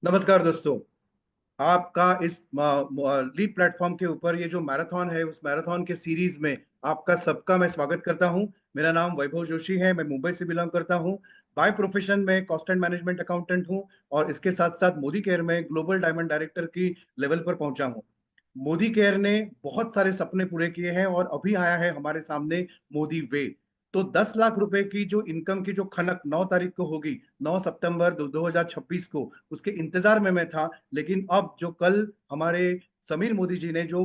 नमस्कार दोस्तों। आपका इस लीड प्लेटफॉर्म के ऊपर ये जो मैराथन है, उस मैराथन के सीरीज में आपका सबका मैं स्वागत करता हूं। मेरा नाम वैभव जोशी है, मैं मुंबई से बिलोंग करता हूं। बाय प्रोफेशन में कॉस्ट एंड मैनेजमेंट अकाउंटेंट हूं और इसके साथ साथ मोदी केयर में ग्लोबल डायमंड डायरेक्टर की लेवल पर पहुंचा हूं। मोदी केयर ने बहुत सारे सपने पूरे किए हैं और अभी आया है हमारे सामने मोदी वे। तो 10 लाख रुपए की जो इनकम की जो खनक 9 तारीख को होगी, 9 सितंबर 2026 को, उसके इंतजार में मैं था। लेकिन अब जो कल हमारे समीर मोदी जी ने जो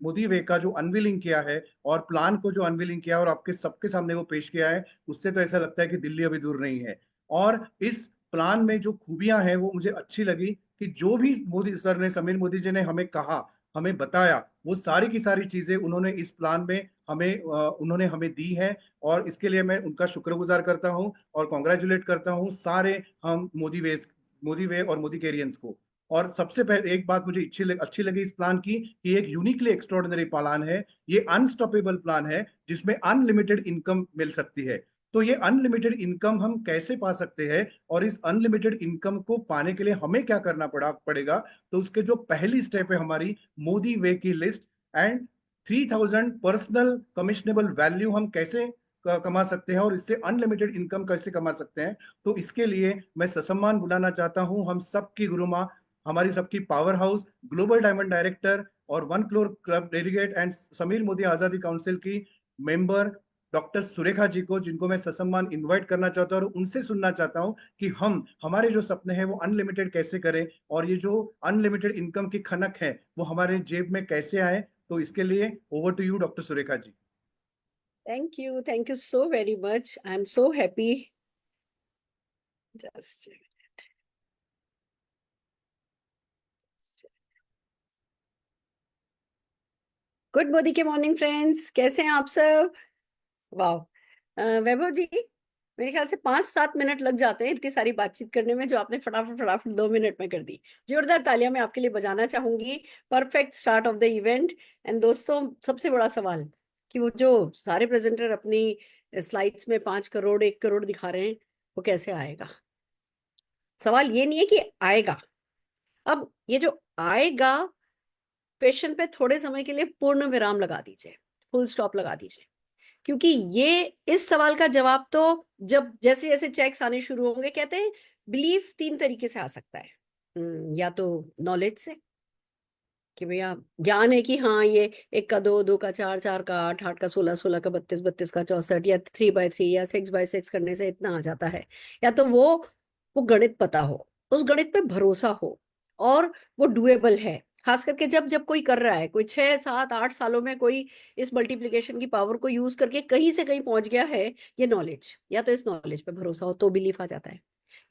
मोदी वे का जो अनवीलिंग किया है और प्लान को जो अनवीलिंग किया और आपके सबके सामने वो पेश किया है, उससे तो ऐसा लगता है कि दिल्ली अभी दूर नहीं है। और इस प्लान में जो खूबियां हैं वो मुझे अच्छी लगी कि जो भी मोदी सर ने, समीर मोदी जी ने हमें कहा, हमें बताया, वो सारी की सारी चीजें उन्होंने इस प्लान में उन्होंने हमें दी है। और इसके लिए मैं उनका शुक्रगुजार करता हूं और कॉन्ग्रेचुलेट करता हूं सारे हम मोदी वे और मोदी केरियंस को। और सबसे पहले एक बात मुझे अच्छी लगी इस प्लान की कि एक यूनिकली एक्स्ट्रॉर्डिनरी प्लान है। ये अनस्टॉपेबल प्लान है जिसमें अनलिमिटेड इनकम मिल सकती है। तो ये अनलिमिटेड इनकम हम कैसे पा सकते हैं और इस अनलिमिटेड इनकम को पाने के लिए हमें क्या करना पड़ेगा। तो उसके जो पहली स्टेप है हमारी मोदी वे की लिस्ट एंड 3000 पर्सनल कमिशनेबल वैल्यू हम कैसे कमा सकते हैं और इससे अनलिमिटेड इनकम कैसे कमा सकते हैं। तो इसके लिए मैं ससम्मान बुलाना चाहता हूं हम सबकी गुरु माँ, हमारी सबकी power house, global diamond director और 1 crore club delegate and Sameer Modi आजादी काउंसिल की मेंबर डॉक्टर सुरेखा जी को, जिनको मैं ससम्मान इनवाइट करना चाहता हूं और उनसे सुनना चाहता हूं कि हम हमारे जो सपने हैं वो अनलिमिटेड कैसे करें और ये जो अनलिमिटेड इनकम की खनक है वो हमारे जेब में कैसे आए। तो इसके लिए over to you doctor Surekha ji. Thank you. Thank you so very much. I'm so happy. Just good Modi के मॉर्निंग फ्रेंड्स, कैसे हैं आप सब? वाह, वैभव जी, मेरे ख्याल से 5-7 मिनट लग जाते हैं इतनी सारी बातचीत करने में, जो आपने फटाफट फटाफट 2 मिनट में कर दी। जोरदार तालियां मैं आपके लिए बजाना चाहूंगी। Perfect start of the event. And दोस्तों, सबसे बड़ा सवाल कि वो जो सारे प्रेजेंटर अपनी स्लाइड्स में 5 करोड़ 1 करोड़ दिखा रहे हैं, वो कैसे आएगा? सवाल ये नहीं है कि आएगा। अब ये जो आएगा, क्वेश्चन पे थोड़े समय के लिए पूर्ण विराम लगा दीजिए, फुल स्टॉप लगा दीजिए, क्योंकि ये इस सवाल का जवाब तो जब जैसे जैसे चेक्स आने शुरू होंगे, कहते हैं बिलीफ 3 तरीके से आ सकता है। या तो नॉलेज से, कि भैया ज्ञान है कि हाँ ये 1 का 2, 2 का 4, 4 का 8, 8 का 16, 16 का 32, 32 का 64, या 3/3 या 6/6 करने से इतना आ जाता है। या तो वो गणित पता हो, उस गणित पे भरोसा हो, और वो डुएबल है। खास करके जब जब कोई कर रहा है, कोई 6, 7, 8 सालों में कोई इस मल्टीप्लिकेशन की पावर को यूज करके कहीं से कहीं पहुंच गया है, ये नॉलेज, या तो इस नॉलेज पे भरोसा हो तो बिलीफ आ जाता है।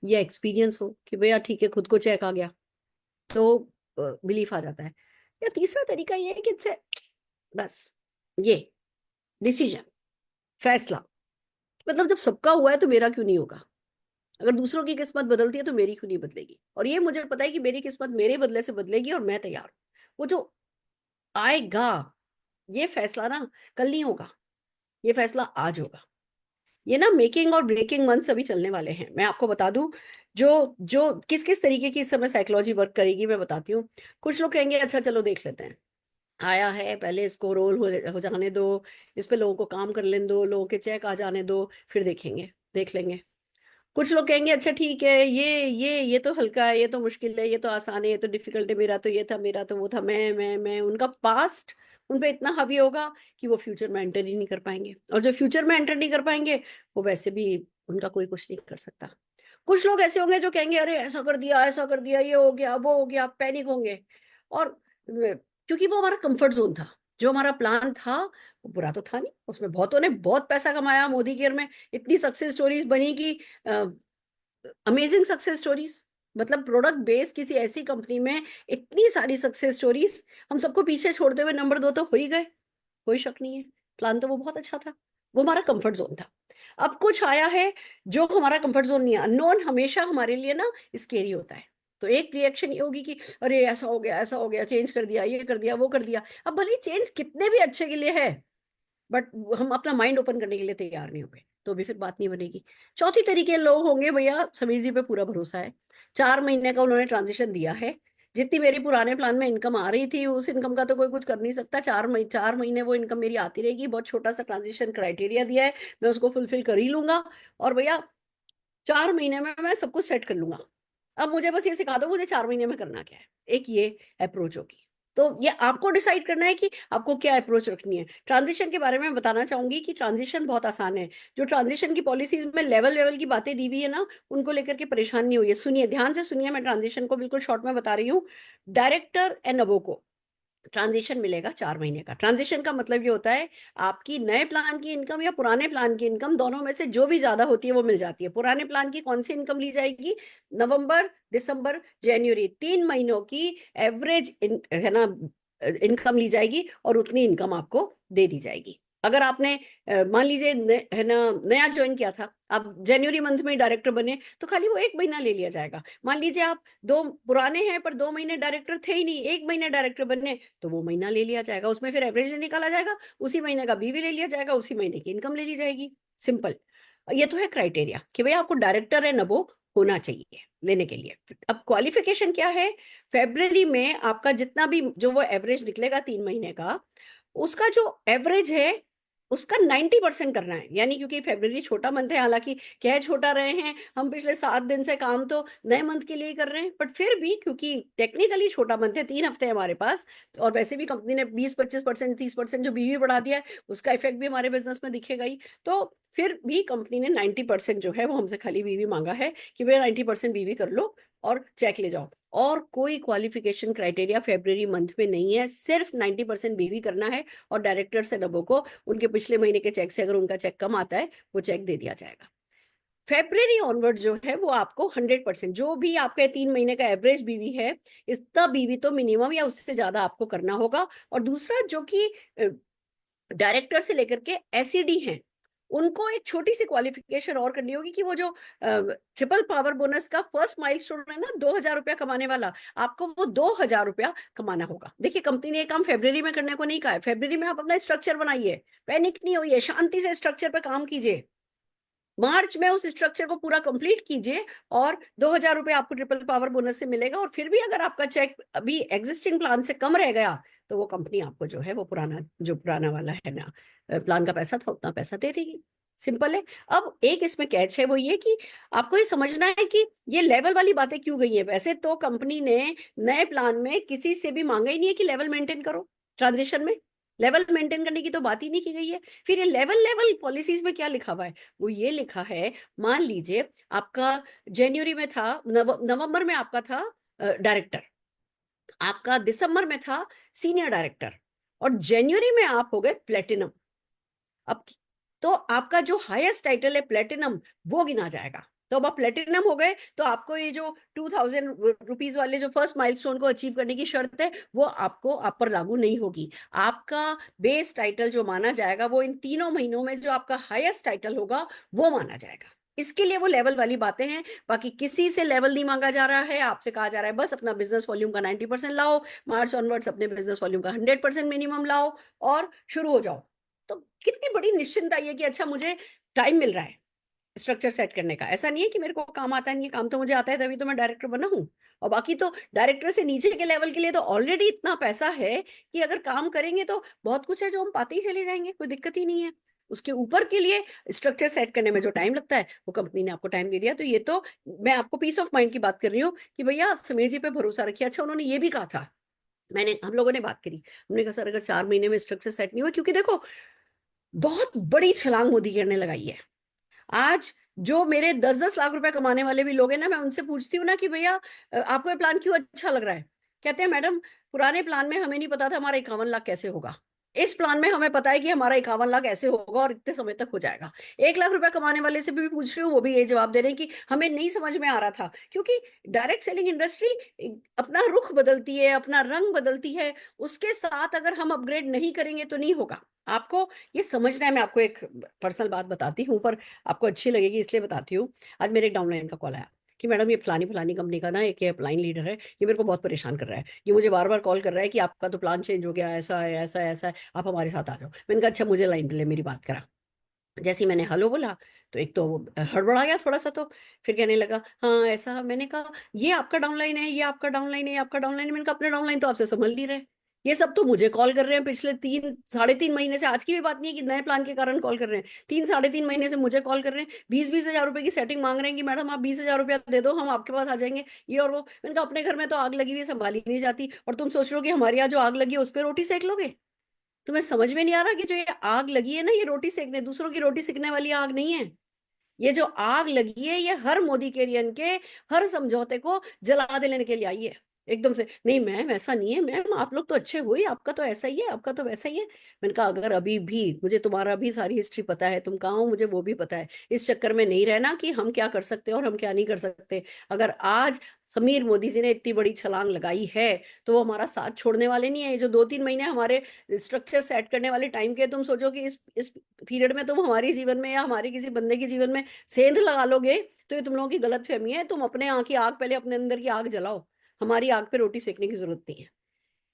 या एक्सपीरियंस हो कि भैया ठीक है, खुद को चेक आ गया तो बिलीफ आ जाता है। या तीसरा तरीका ये है कि इनसे बस ये डिसीजन, फैसला, मतलब जब सबका हुआ है तो मेरा क्यों नहीं होगा? अगर दूसरों की किस्मत बदलती है तो मेरी क्यों नहीं बदलेगी? और ये मुझे पता है कि मेरी किस्मत मेरे बदले से बदलेगी और मैं तैयार हूं। वो जो आएगा, ये फैसला ना कल नहीं होगा, ये फैसला आज होगा। ये ना मेकिंग और ब्रेकिंग मंथ्स अभी चलने वाले हैं। मैं आपको बता दूं, जो जो किस किस तरीके की इस समय साइकोलॉजी वर्क करेगी मैं बताती हूँ। कुछ लोग कहेंगे अच्छा चलो देख लेते हैं, आया है, पहले इसको रोल हो जाने दो, इस पे लोगों को काम कर लेने दो, लोगों के चेक आ जाने दो, फिर देखेंगे, देख लेंगे। कुछ लोग कहेंगे अच्छा ठीक है, ये तो हल्का है, ये तो मुश्किल है, ये तो आसान है, ये तो डिफिकल्ट है, मेरा तो ये था, मेरा तो वो था, मैं उनका पास्ट उन पे इतना हावी होगा कि वो फ्यूचर में एंटर ही नहीं कर पाएंगे, और जो फ्यूचर में एंटर नहीं कर पाएंगे वो वैसे भी उनका कोई कुछ नहीं कर सकता। कुछ लोग ऐसे होंगे जो कहेंगे अरे ऐसा कर दिया, ये हो गया, वो हो गया, पैनिक होंगे। और क्योंकि वो हमारा कंफर्ट जोन था, जो हमारा प्लान था वो बुरा तो था नहीं, उसमें बहुतों ने बहुत पैसा कमाया, मोदी केयर में इतनी सक्सेस स्टोरीज बनी कि अमेजिंग सक्सेस स्टोरीज, मतलब प्रोडक्ट बेस किसी ऐसी कंपनी में इतनी सारी सक्सेस स्टोरीज, हम सबको पीछे छोड़ते हुए नंबर 2 तो हो ही गए, कोई शक नहीं है। प्लान तो वो बहुत अच्छा था, वो हमारा कंफर्ट जोन था। अब कुछ आया है जो हमारा कंफर्ट जोन नहीं है। अननोन हमेशा हमारे लिए ना स्केरी होता है। तो एक रिएक्शन ये होगी कि अरे ऐसा हो गया, ऐसा हो गया, चेंज कर दिया, ये कर दिया, वो कर दिया। अब भले चेंज कितने भी अच्छे के लिए है, बट हम अपना माइंड ओपन करने के लिए तैयार नहीं होंगे तो भी फिर बात नहीं बनेगी। चौथी तरीके लोग होंगे, भैया समीर जी पे पूरा भरोसा है, 4 महीने का उन्होंने ट्रांजिशन दिया है। जितनी मेरी पुराने प्लान में इनकम आ रही थी उस इनकम का तो कोई कुछ कर नहीं सकता। 4 महीने वो इनकम मेरी आती रहेगी। बहुत छोटा सा ट्रांजिशन क्राइटेरिया दिया है, मैं उसको फुलफिल कर ही लूंगा। और भैया 4 महीने में मैं सब कुछ सेट कर लूंगा। अब मुझे बस ये सिखा दो मुझे 4 महीने में करना क्या है। एक ये अप्रोच होगी। तो ये आपको डिसाइड करना है कि आपको क्या अप्रोच रखनी है। ट्रांजिशन के बारे में बताना चाहूंगी कि ट्रांजिशन बहुत आसान है। जो ट्रांजिशन की पॉलिसीज में लेवल लेवल की बातें दी हुई है ना, उनको लेकर के परेशान नहीं हुई है। सुनिए, ध्यान से सुनिए, मैं ट्रांजिशन को बिल्कुल शॉर्ट में बता रही हूँ। डायरेक्टर एंड अबो को ट्रांजिशन मिलेगा 4 महीने का। ट्रांजिशन का मतलब ये होता है आपकी नए प्लान की इनकम या पुराने प्लान की इनकम, दोनों में से जो भी ज्यादा होती है वो मिल जाती है। पुराने प्लान की कौन सी इनकम ली जाएगी? नवंबर, दिसंबर, जनवरी, 3 महीनों की एवरेज है ना इनकम ली जाएगी और उतनी इनकम आपको दे दी जाएगी। अगर आपने मान लीजिए है ना नया ज्वाइन किया था, आप जनवरी मंथ में डायरेक्टर बने, तो खाली वो 1 महीना ले लिया जाएगा। मान लीजिए आप दो पुराने हैं पर 2 महीने डायरेक्टर थे ही नहीं, 1 महीने डायरेक्टर बनने, तो वो महीना ले लिया जाएगा। उसमें फिर एवरेज निकाला जाएगा, उसी महीने का बीवी ले लिया जाएगा, उसी महीने की इनकम ले ली जाएगी। सिंपल। ये तो है क्राइटेरिया कि भाई आपको डायरेक्टर है नबो होना चाहिए लेने के लिए। अब क्वालिफिकेशन क्या है? फेब्रवरी में आपका जितना भी जो वो एवरेज निकलेगा 3 महीने का, उसका जो एवरेज है उसका 90% करना है। यानी क्योंकि फेब्रवरी छोटा मंथ है, हालांकि कह छोटा रहे हैं हम, पिछले 7 दिन से काम तो नए मंथ के लिए ही कर रहे हैं, बट फिर भी क्योंकि टेक्निकली छोटा मंथ है, 3 हफ्ते हमारे पास, और वैसे भी कंपनी ने 20-25%, 30% जो बीवी बढ़ा दिया है, उसका इफेक्ट भी हमारे बिजनेस में दिखेगा ही। तो फिर भी कंपनी ने 90% जो है वो हमसे खाली बीवी मांगा है कि भैया 90% बीवी कर लो और चेक ले जाओ। और कोई क्वालिफिकेशन क्राइटेरिया फेब्रवरी मंथ में नहीं है, सिर्फ 90% बीवी करना है। और डायरेक्टर से डबो को उनके पिछले महीने के चेक से अगर उनका चेक कम आता है वो चेक दे दिया जाएगा। फेब्रवरी ऑनवर्ड जो है वो आपको 100% जो भी आपके 3 महीने का एवरेज बीवी है, इतना बीवी तो मिनिमम या उससे ज्यादा आपको करना होगा। और दूसरा, जो कि डायरेक्टर से लेकर के एसईडी हैं, उनको एक छोटी सी क्वालिफिकेशन और करनी होगी कि वो जो ट्रिपल पावर बोनस का फर्स्ट माइलस्टोन है ना, 2,000 रुपया कमाने वाला, आपको वो 2,000 रुपया कमाना होगा। देखिए, कंपनी ने ये काम फेब्रवरी में करने को नहीं कहा है। फेब्रवरी में आप अपना स्ट्रक्चर बनाइए, पैनिक नहीं होइए, शांति से स्ट्रक्चर पे काम कीजिए। मार्च में उस स्ट्रक्चर को पूरा कंप्लीट कीजिए और 2,000 रुपये आपको ट्रिपल पावर बोनस से मिलेगा। और फिर भी अगर आपका चेक अभी एग्जिस्टिंग प्लान से कम रह गया, तो वो कंपनी आपको जो है वो पुराना वाला है ना प्लान का पैसा था, उतना पैसा दे देगी। सिंपल है। अब एक इसमें कैच है, वो ये कि आपको ये समझना है कि ये लेवल वाली बातें क्यों गई है। वैसे तो कंपनी ने नए प्लान में किसी से भी मांगा ही नहीं है कि लेवल मेंटेन करो। ट्रांजिशन में लेवल मेंटेन करने की तो बात ही नहीं की गई है। फिर ये लेवल लेवल पॉलिसीज में क्या लिखा हुआ है? वो ये लिखा है, मान लीजिए आपका जनवरी में था, नवंबर में आपका था डायरेक्टर, आपका दिसंबर में था सीनियर डायरेक्टर, और जनवरी में आप हो गए प्लेटिनम। अब तो आपका जो हाईएस्ट टाइटल है प्लेटिनम, वो गिना जाएगा। तो अब आप प्लेटिनम हो गए तो आपको ये जो 2,000 रुपीज वाले जो फर्स्ट माइलस्टोन को अचीव करने की शर्त है, वो आपको आप पर लागू नहीं होगी। आपका बेस टाइटल जो माना जाएगा वो इन 3 महीनों में जो आपका हाईएस्ट टाइटल होगा वो माना जाएगा। इसके लिए वो लेवल वाली बातें हैं। बाकी किसी से लेवल नहीं मांगा जा रहा है। आपसे कहा जा रहा है बस अपना बिजनेस वॉल्यूम का 90% लाओ, मार्च ऑनवर्ड्स अपने बिजनेस वॉल्यूम का 100% मिनिमम लाओ और शुरू हो जाओ। तो कितनी बड़ी निश्चिंता ये कि अच्छा मुझे टाइम मिल रहा है स्ट्रक्चर सेट करने का। ऐसा नहीं है कि मेरे को काम आता है, ये काम तो मुझे आता है तभी तो मैं डायरेक्टर बना हूं। और बाकी तो डायरेक्टर से नीचे के लेवल के लिए तो ऑलरेडी इतना पैसा है कि अगर काम करेंगे तो बहुत कुछ है जो हम पाते ही चले जाएंगे, कोई दिक्कत ही नहीं है। उसके ऊपर के लिए स्ट्रक्चर सेट करने में जो टाइम लगता है वो कंपनी ने आपको टाइम दे दिया। तो ये तो मैं आपको पीस ऑफ माइंड की बात कर रही हूँ कि भैया समीर जी पे भरोसा रखिए। अच्छा, उन्होंने ये भी कहा था, हम लोगों ने बात करी, हमने कहा सर अगर 4 महीने में स्ट्रक्चर सेट नहीं हुआ, क्योंकि देखो बहुत बड़ी छलांग मोदी करने लगाई है। आज जो मेरे 10-10 लाख रुपए कमाने वाले भी लोग हैं ना, मैं उनसे पूछती हूँ ना कि भैया आपको ये प्लान क्यों अच्छा लग रहा है? कहते हैं मैडम पुराने प्लान में हमें नहीं पता था हमारा 51 लाख कैसे होगा, इस प्लान में हमें पता है कि हमारा 51 लाख ऐसे होगा और इतने समय तक हो जाएगा। 1 लाख रुपए कमाने वाले से भी पूछ रही हूँ, वो भी ये जवाब दे रहे हैं कि हमें नहीं समझ में आ रहा था। क्योंकि डायरेक्ट सेलिंग इंडस्ट्री अपना रुख बदलती है, अपना रंग बदलती है, उसके साथ अगर हम अपग्रेड नहीं करेंगे तो नहीं होगा। आपको ये समझना है। मैं आपको एक पर्सनल बात बताती हूँ, पर आपको अच्छी लगेगी इसलिए बताती हूँ। आज मेरे एक डाउनलाइन का कॉल आया कि मैडम ये फलानी फलानी कंपनी का ना एक अपलाइन लीडर है, ये मेरे को बहुत परेशान कर रहा है, ये मुझे बार बार कॉल कर रहा है कि आपका तो प्लान चेंज हो गया, ऐसा है ऐसा है ऐसा है, आप हमारे साथ आ जाओ। मैंने कहा अच्छा मुझे लाइन पे ले, मेरी बात करा। जैसे ही मैंने हेलो बोला तो एक तो वो हड़बड़ा गया थोड़ा सा, तो फिर कहने लगा हाँ ऐसा। मैंने कहा ये आपका डाउनलाइन है, ये आपका डाउनलाइन है, ये आपका डाउनलाइन है। मैंने कहा अपने डाउनलाइन तो आपसे संभल नहीं रहे, ये सब तो मुझे कॉल कर रहे हैं पिछले 3 साढ़े 3 महीने से। आज की भी बात नहीं है कि नए प्लान के कारण कॉल कर रहे हैं, 3 साढ़े 3 महीने से मुझे कॉल कर रहे हैं, 20-20 हजार रुपए की सेटिंग मांग रहे हैं कि मैडम आप 20 हजार रुपया दे दो, हम आपके पास आ जाएंगे, ये और वो। मैंने कहा अपने घर में तो आग लगी हुई है, संभाली नहीं जाती, और तुम सोच रहे हो कि हमारे यहाँ जो आग लगी है उस पर रोटी सेक लोगे? तुम्हें समझ में नहीं आ रहा कि जो ये आग लगी है ना, ये रोटी सेकने, दूसरों की रोटी सेकने वाली आग नहीं है। ये जो आग लगी है ये हर मोदी केरियन के हर समझौते को जला देने के लिए आई है एकदम से। नहीं मैम ऐसा नहीं है, मैम आप लोग तो अच्छे हो ही, आपका तो ऐसा ही है, आपका तो वैसा ही है। मैंने कहा अगर अभी भी मुझे तुम्हारा भी सारी हिस्ट्री पता है, तुम कहाँ हो मुझे वो भी पता है, इस चक्कर में नहीं रहना कि हम क्या कर सकते हैं और हम क्या नहीं कर सकते। अगर आज समीर मोदी जी ने इतनी बड़ी छलांग लगाई है तो वो हमारा साथ छोड़ने वाले नहीं है। ये जो 2-3 महीने हमारे स्ट्रक्चर सेट करने वाले टाइम के, तुम सोचो कि इस पीरियड में तुम हमारे जीवन में या हमारे किसी बंदे के जीवन में सेंध लगा लोगे, तो ये तुम लोगों की गलत फहमी है। तुम अपने यहाँ की आग पहले, अपने अंदर की आग जलाओ, हमारी आग पे रोटी सेकने की जरूरत नहीं है।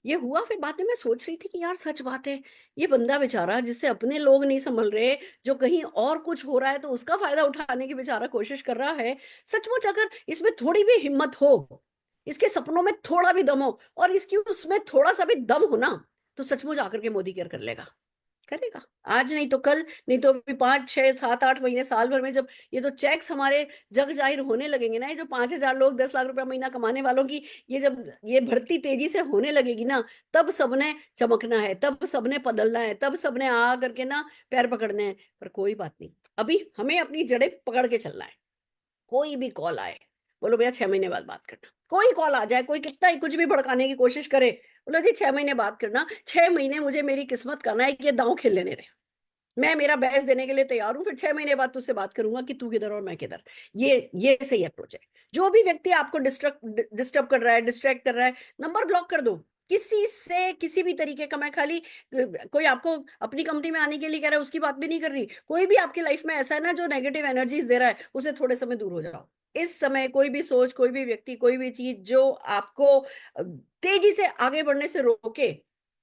ये हुआ, फिर बाद में मैं सोच रही थी कि यार सच बात है, ये बंदा बेचारा जिससे अपने लोग नहीं संभल रहे, जो कहीं और कुछ हो रहा है तो उसका फायदा उठाने की बेचारा कोशिश कर रहा है। सचमुच अगर इसमें थोड़ी भी हिम्मत हो, इसके सपनों में थोड़ा भी दम हो, और इसकी उसमें थोड़ा सा भी दम हो ना, तो सचमुच आकर के मोदी केयर कर लेगा, करेगा। आज नहीं तो कल, नहीं तो अभी 5-6-7-8 महीने, साल भर में जब ये जो चेक्स हमारे जग जाहिर होने लगेंगे ना, ये जो 5,000 लोग 10 लाख रुपया महीना कमाने वालों की ये जब ये भर्ती तेजी से होने लगेगी ना, तब सबने चमकना है, तब सबने बदलना है, तब सबने आ करके ना पैर पकड़ने हैं। पर कोई बात नहीं, अभी हमें अपनी जड़ें पकड़ के चलना है। कोई भी कॉल आए, बोलो भैया 6 महीने बाद बात करना। कोई कॉल आ जाए, कोई कितना ही कुछ भी भड़काने की कोशिश करे, बोलो जी 6 महीने बात करना। 6 महीने मुझे मेरी किस्मत का ना एक ये दांव खेल लेने दे, मैं मेरा बहस देने के लिए तैयार हूं, फिर 6 महीने बाद तुझसे बात करूंगा कि तू किधर और मैं किधर। ये सही अप्रोच है। जो भी व्यक्ति आपको डिस्टर्ब कर रहा है, डिस्ट्रैक्ट कर रहा है, नंबर ब्लॉक कर दो। किसी से किसी भी तरीके का, मैं खाली कोई आपको अपनी कंपनी में आने के लिए कह रहा है उसकी बात भी नहीं कर रही। कोई भी आपकी लाइफ में ऐसा है ना जो नेगेटिव एनर्जीज दे रहा है, उसे थोड़े समय दूर हो जाओ। इस समय कोई भी सोच, कोई भी व्यक्ति, कोई भी चीज जो आपको तेजी से आगे बढ़ने से रोके,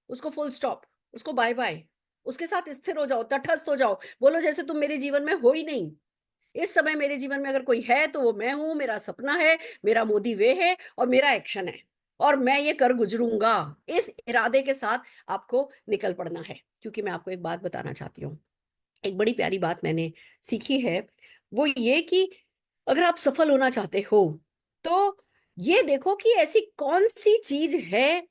उसको फुल स्टॉप, उसको बाय बाय, उसके साथ स्थिर हो जाओ, तटस्थ हो जाओ। बोलो जैसे तुम मेरे जीवन में हो ही नहीं। इस समय मेरे जीवन में अगर कोई है तो वो मैं हूं, मेरा सपना है, मेरा मोदी वे है, और मेरा एक्शन है, और मैं ये कर गुजरूंगा। इस इरादे के साथ आपको निकल पड़ना है। क्योंकि मैं आपको एक बात बताना चाहती हूँ, एक बड़ी प्यारी बात मैंने सीखी है, वो ये कि अगर आप सफल होना चाहते हो तो ये देखो कि ऐसी कौन सी चीज है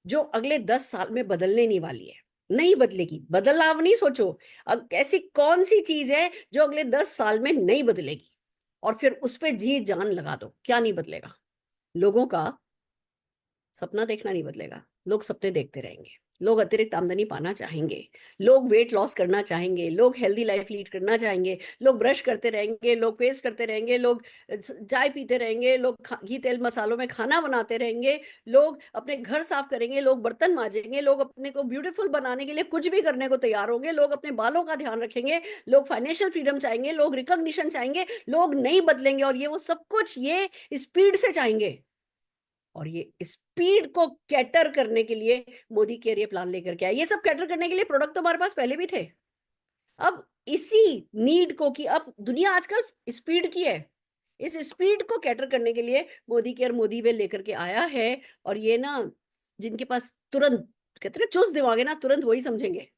जो अगले 10 साल में बदलने नहीं वाली है। नहीं बदलेगी, बदलाव नहीं सोचो। अब ऐसी कौन सी चीज है जो अगले 10 साल में नहीं बदलेगी, और फिर उस पर जी जान लगा दो। क्या नहीं बदलेगा? लोगों का सपना देखना नहीं बदलेगा। लोग सपने देखते रहेंगे, लोग अतिरिक्त आमदनी पाना चाहेंगे, लोग वेट लॉस करना चाहेंगे, लोग हेल्दी लाइफ लीड करना चाहेंगे, लोग ब्रश करते रहेंगे, लोग पेस्ट करते रहेंगे, लोग चाय पीते रहेंगे, लोग घी तेल मसालों में खाना बनाते रहेंगे, लोग अपने घर साफ करेंगे, लोग बर्तन मांजेंगे, लोग अपने को ब्यूटीफुल बनाने के लिए कुछ भी करने को तैयार होंगे, लोग अपने बालों का ध्यान रखेंगे, लोग फाइनेंशियल फ्रीडम चाहेंगे, लोग रिकॉग्निशन चाहेंगे। लोग नहीं बदलेंगे, और ये वो सब कुछ ये स्पीड से चाहेंगे। और ये स्पीड को कैटर करने के लिए मोदी केयर ये प्लान लेकर के आया। ये सब कैटर करने के लिए प्रोडक्ट तो हमारे पास पहले भी थे। अब इसी नीड को, कि अब दुनिया आजकल स्पीड की है, इस स्पीड को कैटर करने के लिए मोदी केयर, मोदी वे लेकर के आया है। और ये ना, जिनके पास तुरंत, कहते हैं ना चुस्त दिमाग है ना, तुरंत वही समझेंगे,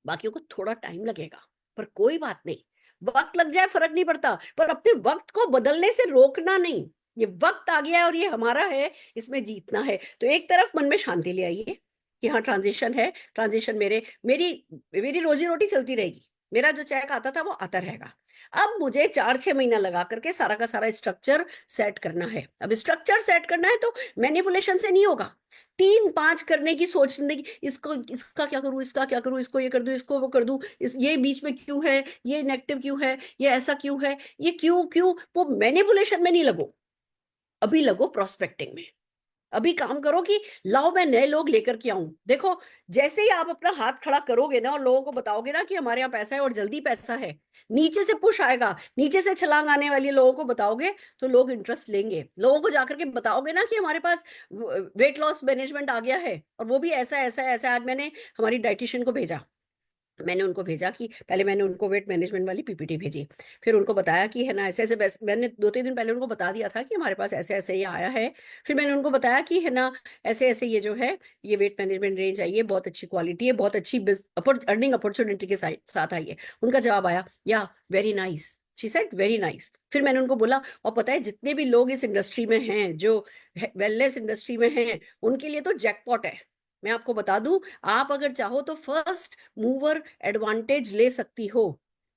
बाकियों को थोड़ा टाइम लगेगा। पर कोई बात नहीं, वक्त लग जाए फर्क नहीं पड़ता, पर अपने वक्त को बदलने से रोकना नहीं। ये वक्त आ गया है और ये हमारा है, इसमें जीतना है। तो एक तरफ मन में शांति ले आइए कि हाँ ट्रांजिशन है, ट्रांजिशन मेरी मेरी रोजी रोटी चलती रहेगी, मेरा जो चेक आता था वो आता रहेगा। अब मुझे 4-6 महीना लगा करके सारा का सारा स्ट्रक्चर सेट करना है। अब स्ट्रक्चर सेट करना है तो मैनिपुलेशन से नहीं होगा, 3-5 करने की सोचने की, इसको इसका क्या करूं, इसका क्या करूं, इसको ये कर दूं, इसको वो कर दूं, इस ये बीच में क्यों है, ये नेगेटिव क्यों है, ये ऐसा क्यों है, ये क्यों क्यों, वो मैनिपुलेशन में नहीं लगो। अभी लगो प्रोस्पेक्टिंग में। अभी काम करो कि लाओ मैं नए लोग लेकर के आऊं। देखो जैसे ही आप अपना हाथ खड़ा करोगे ना और लोगों को बताओगे ना कि हमारे यहाँ पैसा है और जल्दी पैसा है, नीचे से पुश आएगा, नीचे से छलांग आने वाली लोगों को बताओगे तो लोग इंटरेस्ट लेंगे। लोगों को जाकर के बताओगे ना कि हमारे पास वेट लॉस मैनेजमेंट आ गया है, और वो भी ऐसा ऐसा ऐसा। आज मैंने हमारी डाइटिशियन को भेजा, मैंने उनको भेजा कि पहले मैंने उनको वेट मैनेजमेंट वाली पीपीटी भेजी, फिर उनको बताया कि है ना ऐसे ऐसे मैंने 2-3 दिन पहले उनको बता दिया था कि हमारे पास ऐसे ऐसे ये आया है। फिर मैंने उनको बताया कि है ना ऐसे ऐसे ये जो है ये वेट मैनेजमेंट रेंज आई है, बहुत अच्छी क्वालिटी है, बहुत अच्छी अर्निंग अपॉर्चुनिटी के साथ आई है। उनका जवाब आया, या very nice, she said very nice. फिर मैंने उनको बोला, और पता है जितने भी लोग इस इंडस्ट्री में हैं, जो वेलनेस इंडस्ट्री में हैं, उनके लिए तो जैकपॉट है। मैं आपको बता दूं, आप अगर चाहो तो फर्स्ट मूवर एडवांटेज ले सकती हो।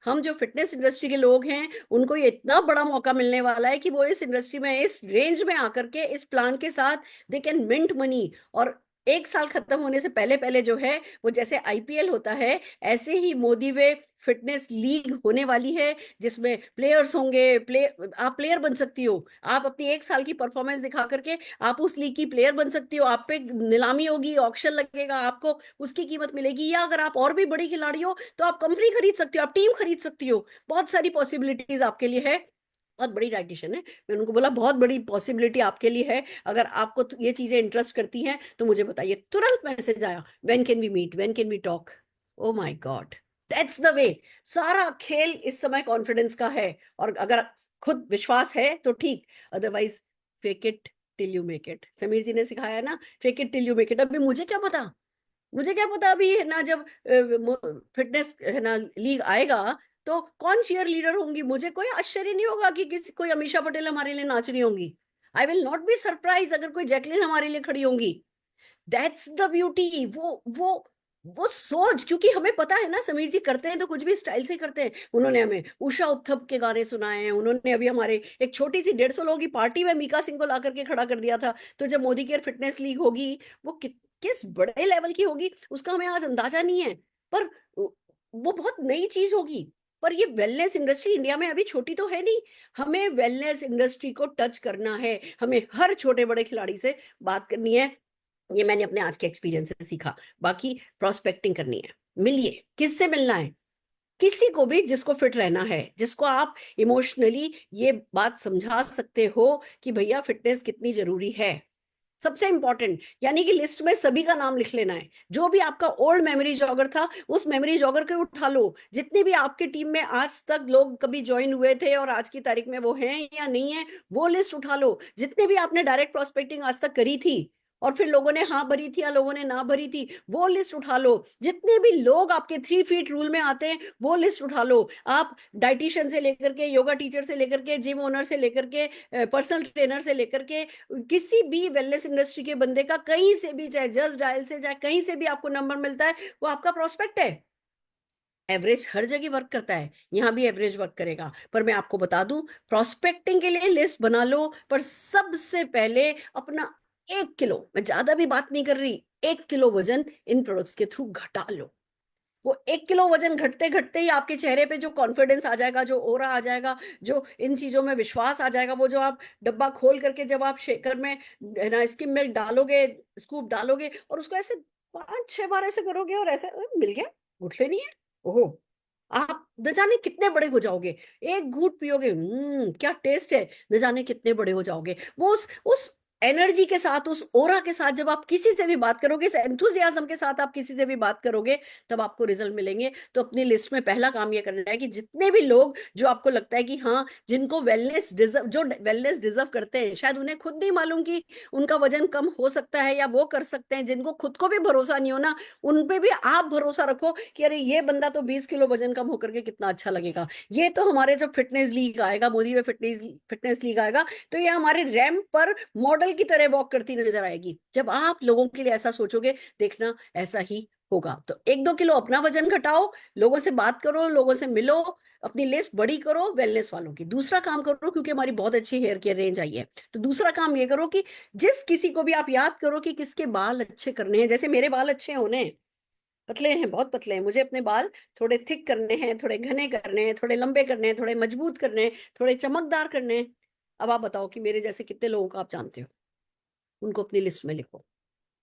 हम जो फिटनेस इंडस्ट्री के लोग हैं, उनको ये इतना बड़ा मौका मिलने वाला है कि वो इस इंडस्ट्री में इस रेंज में आकर के इस प्लान के साथ दे कैन मिंट मनी। और 1 साल खत्म होने से पहले पहले जो है वो जैसे आईपीएल होता है, ऐसे ही मोदी वे फिटनेस लीग होने वाली है, जिसमें प्लेयर्स होंगे। आप प्लेयर बन सकती हो, आप अपनी 1 साल की परफॉर्मेंस दिखा करके आप उस लीग की प्लेयर बन सकती हो। आप पे नीलामी होगी, ऑक्शन लगेगा, आपको उसकी कीमत मिलेगी। या अगर आप और भी बड़ी खिलाड़ी हो तो आप कंपनी खरीद सकती हो, आप टीम खरीद सकती हो। बहुत सारी पॉसिबिलिटीज आपके लिए है। बहुत बड़ी डाइटिशियन है, मैं उनको बोला बहुत बड़ी पॉसिबिलिटी आपके लिए है, अगर आपको ये चीजें इंटरेस्ट करती हैं तो मुझे बताइए। तुरंत मैसेज आया, when can we meet, when can we talk. Oh my god, that's the way. सारा खेल इस समय कॉन्फिडेंस का है। और अगर खुद विश्वास है तो ठीक, otherwise fake it till you make it. Sameer ji ने सिखाया है ना, fake it till you make it. अभी मुझे क्या पता, मुझे क्या पता अभी है ना जब फिटनेस है ना लीग आएगा तो कौन चीयर लीडर होंगी। मुझे कोई आश्चर्य नहीं होगा कि किसी कोई अमीषा पटेल हमारे लिए नाच रही होंगी। I will not be surprise अगर कोई जैकलिन हमारे लिए खड़ी होंगी। That's the beauty. वो सोच, क्योंकि हमें पता है ना समीर जी करते हैं तो कुछ भी स्टाइल से करते हैं। उन्होंने हमें उषा उत्थप के गाने सुनाए हैं, उन्होंने अभी हमारे एक छोटी सी 150 लोगों की पार्टी में मीका सिंह को ला करके खड़ा कर दिया था। तो जब मोदी केयर फिटनेस लीग होगी, वो किस बड़े लेवल की होगी उसका हमें आज अंदाजा नहीं है। पर वो बहुत नई चीज होगी। पर ये वेलनेस इंडस्ट्री इंडिया में अभी छोटी तो है नहीं। हमें वेलनेस इंडस्ट्री को टच करना है, हमें हर छोटे बड़े खिलाड़ी से बात करनी है। ये मैंने अपने आज के एक्सपीरियंस से सीखा। बाकी प्रोस्पेक्टिंग करनी है, मिलिए। किससे मिलना है? किसी को भी जिसको फिट रहना है, जिसको आप इमोशनली ये बात समझा सकते हो कि भैया फिटनेस कितनी जरूरी है। सबसे इंपॉर्टेंट, यानी कि लिस्ट में सभी का नाम लिख लेना है। जो भी आपका ओल्ड मेमोरी जॉगर था, उस मेमोरी जॉगर को उठा लो। जितने भी आपकी टीम में आज तक लोग कभी ज्वाइन हुए थे और आज की तारीख में वो हैं या नहीं है, वो लिस्ट उठा लो। जितने भी आपने डायरेक्ट प्रोस्पेक्टिंग आज तक करी थी और फिर लोगों ने हाँ भरी थी या लोगों ने ना भरी थी, वो लिस्ट उठा लो। जितने भी लोग आपके 3 फीट रूल में आते हैं, वो लिस्ट उठा लो। आप डाइटिशियन से लेकर के, योगा टीचर से लेकर के, जिम ओनर से लेकर के, पर्सनल ट्रेनर से लेकर के, किसी भी वेलनेस इंडस्ट्री के बंदे का कहीं से भी, चाहे जस्ट डायल से, चाहे कहीं से भी आपको नंबर मिलता है, वो आपका प्रोस्पेक्ट है। एवरेज हर जगह वर्क करता है, यहां भी एवरेज वर्क करेगा। पर मैं आपको बता दूं, प्रोस्पेक्टिंग के लिए लिस्ट बना लो, पर सबसे पहले अपना 1 किलो, मैं ज्यादा भी बात नहीं कर रही, 1 किलो वजन इन प्रोडक्ट्स के थ्रू घटा लो। वो 1 किलो वजन घटते घटते ही आपके चेहरे पे जो कॉन्फिडेंस आ जाएगा, जो ओरा आ जाएगा, जो इन चीजों में विश्वास आ जाएगा, वो जो आप डब्बा खोल करके जब आप शेकर में ना स्किम मिल्क डालोगे, स्कूप डालोगे और उसको ऐसे 5-6 बार ऐसे करोगे और ऐसे मिल गया, घुटले नहीं है, ओहो, आप न जाने कितने बड़े हो जाओगे। एक घूंट पियोगे, क्या टेस्ट है, न जाने कितने बड़े हो जाओगे। वो उस एनर्जी के साथ, उस ओरा के साथ जब आप किसी से भी बात करोगे, इस एंथुजियाज्म के साथ आप किसी से भी बात करोगे, तब आपको रिजल्ट मिलेंगे। तो अपनी लिस्ट में पहला काम ये करना है कि जितने भी लोग जो आपको लगता है कि हाँ, जिनको वेलनेस डिजर्व, जो वेलनेस डिजर्व करते हैं, शायद उन्हें खुद नहीं मालूम कि उनका वजन कम हो सकता है या वो कर सकते हैं, जिनको खुद को भी भरोसा नहीं हो ना, उन पे भी आप भरोसा रखो कि अरे ये बंदा तो 20 किलो वजन कम होकर के कितना अच्छा लगेगा। ये तो हमारे जब फिटनेस लीग आएगा, मोदी में फिटनेस फिटनेस लीग आएगा, तो ये हमारे रैंप पर मॉडल की तरह वॉक करती नजर आएगी। जब आप लोगों के लिए ऐसा सोचोगे, देखना ऐसा ही होगा। तो 1-2 किलो अपना वजन घटाओ, लोगों से बात करो, लोगों से मिलो, अपनी लिस्ट बड़ी करो वेलनेस वालों की। दूसरा काम करो, क्योंकि हमारी बहुत अच्छी हेयर केयर रेंज आई है, तो दूसरा काम ये करो कि जिस किसी को भी आप याद करो कि किसके बाल अच्छे करने हैं। जैसे मेरे बाल अच्छे होने हैं, पतले हैं, बहुत पतले हैं, मुझे अपने बाल थोड़े थिक करने हैं, थोड़े घने करने हैं, थोड़े लंबे करने हैं, थोड़े मजबूत करने हैं, थोड़े चमकदार करने हैं। अब आप बताओ कि मेरे जैसे कितने लोगों को आप जानते हो, उनको अपनी लिस्ट में लिखो।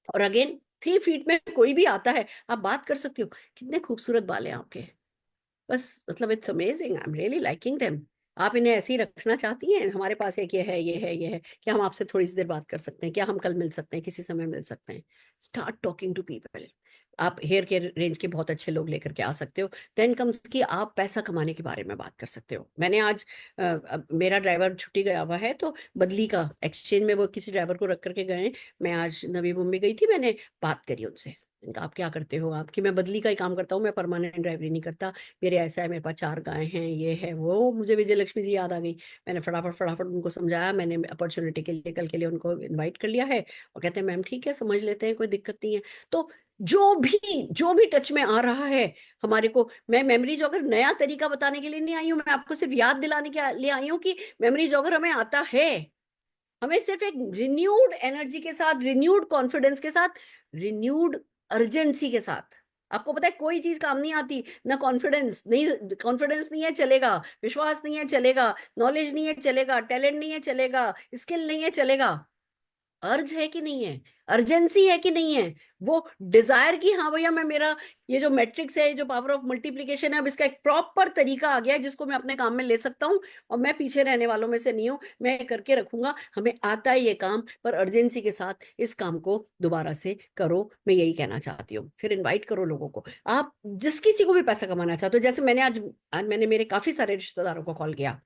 और अगेन, 3 फीट में कोई भी आता है, आप बात कर सकते हो, कितने खूबसूरत बाल हैं आपके, बस मतलब it's amazing, I am really liking them. आप इन्हें ऐसे ही रखना चाहती हैं? हमारे पास एक ये है, ये है, ये है, क्या हम आपसे थोड़ी सी देर बात कर सकते हैं? क्या हम कल मिल सकते हैं, किसी समय मिल सकते हैं? Start talking to people. आप हेयर के रेंज के बहुत अच्छे लोग लेकर के आ सकते हो। देन कम्स कि आप पैसा कमाने के बारे में बात कर सकते हो। मैंने आज अब मेरा ड्राइवर छुट्टी गया हुआ है, तो बदली का एक्सचेंज में वो किसी ड्राइवर को रख करके गए। मैं आज नवी मुंबई गई थी, मैंने बात करी उनसे। मैंने कहा, आप क्या करते हो? आपकी मैं बदली का ही काम करता हूँ, मैं परमानेंट ड्राइवरी नहीं करता। मेरे ऐसा है, मेरे पास 4 गाय हैं, ये है वो। मुझे विजय लक्ष्मी जी याद आ गई। मैंने फटाफट फटाफट उनको समझाया। मैंने अपॉर्चुनिटी के लिए कल के लिए उनको इनवाइट कर लिया है। और कहते हैं मैम ठीक है, समझ लेते हैं, कोई दिक्कत नहीं है। तो जो भी टच में आ रहा है हमारे को, मैं मेमोरी जॉगर नया तरीका बताने के लिए नहीं आई हूँ, मैं आपको सिर्फ याद दिलाने के लिए आई हूँ कि मेमोरी जॉगर हमें आता है। हमें सिर्फ एक रिन्यूड एनर्जी के साथ, रिन्यूड कॉन्फिडेंस के साथ, रिन्यूड अर्जेंसी के साथ। आपको पता है कोई चीज काम नहीं आती ना कॉन्फिडेंस नहीं, कॉन्फिडेंस नहीं है चलेगा, विश्वास नहीं है चलेगा, नॉलेज नहीं है चलेगा, टैलेंट नहीं है चलेगा, स्किल नहीं है चलेगा। अर्ज है कि नहीं है, अर्जेंसी है कि नहीं है, वो डिजायर की, हाँ भैया मैं, मेरा ये जो मैट्रिक्स है, जो पावर ऑफ मल्टीप्लिकेशन है, अब इसका एक प्रॉपर तरीका आ गया है जिसको मैं अपने काम में ले सकता हूँ, और मैं पीछे रहने वालों में से नहीं हूँ, मैं करके रखूंगा। हमें आता है ये काम, पर अर्जेंसी के साथ इस काम को दोबारा से करो। मैं यही कहना चाहती हूँ। फिर इनवाइट करो लोगों को। आप जिस किसी को भी पैसा कमाना चाहते हो, जैसे मैंने आज मैंने मेरे काफी सारे रिश्तेदारों को कॉल किया।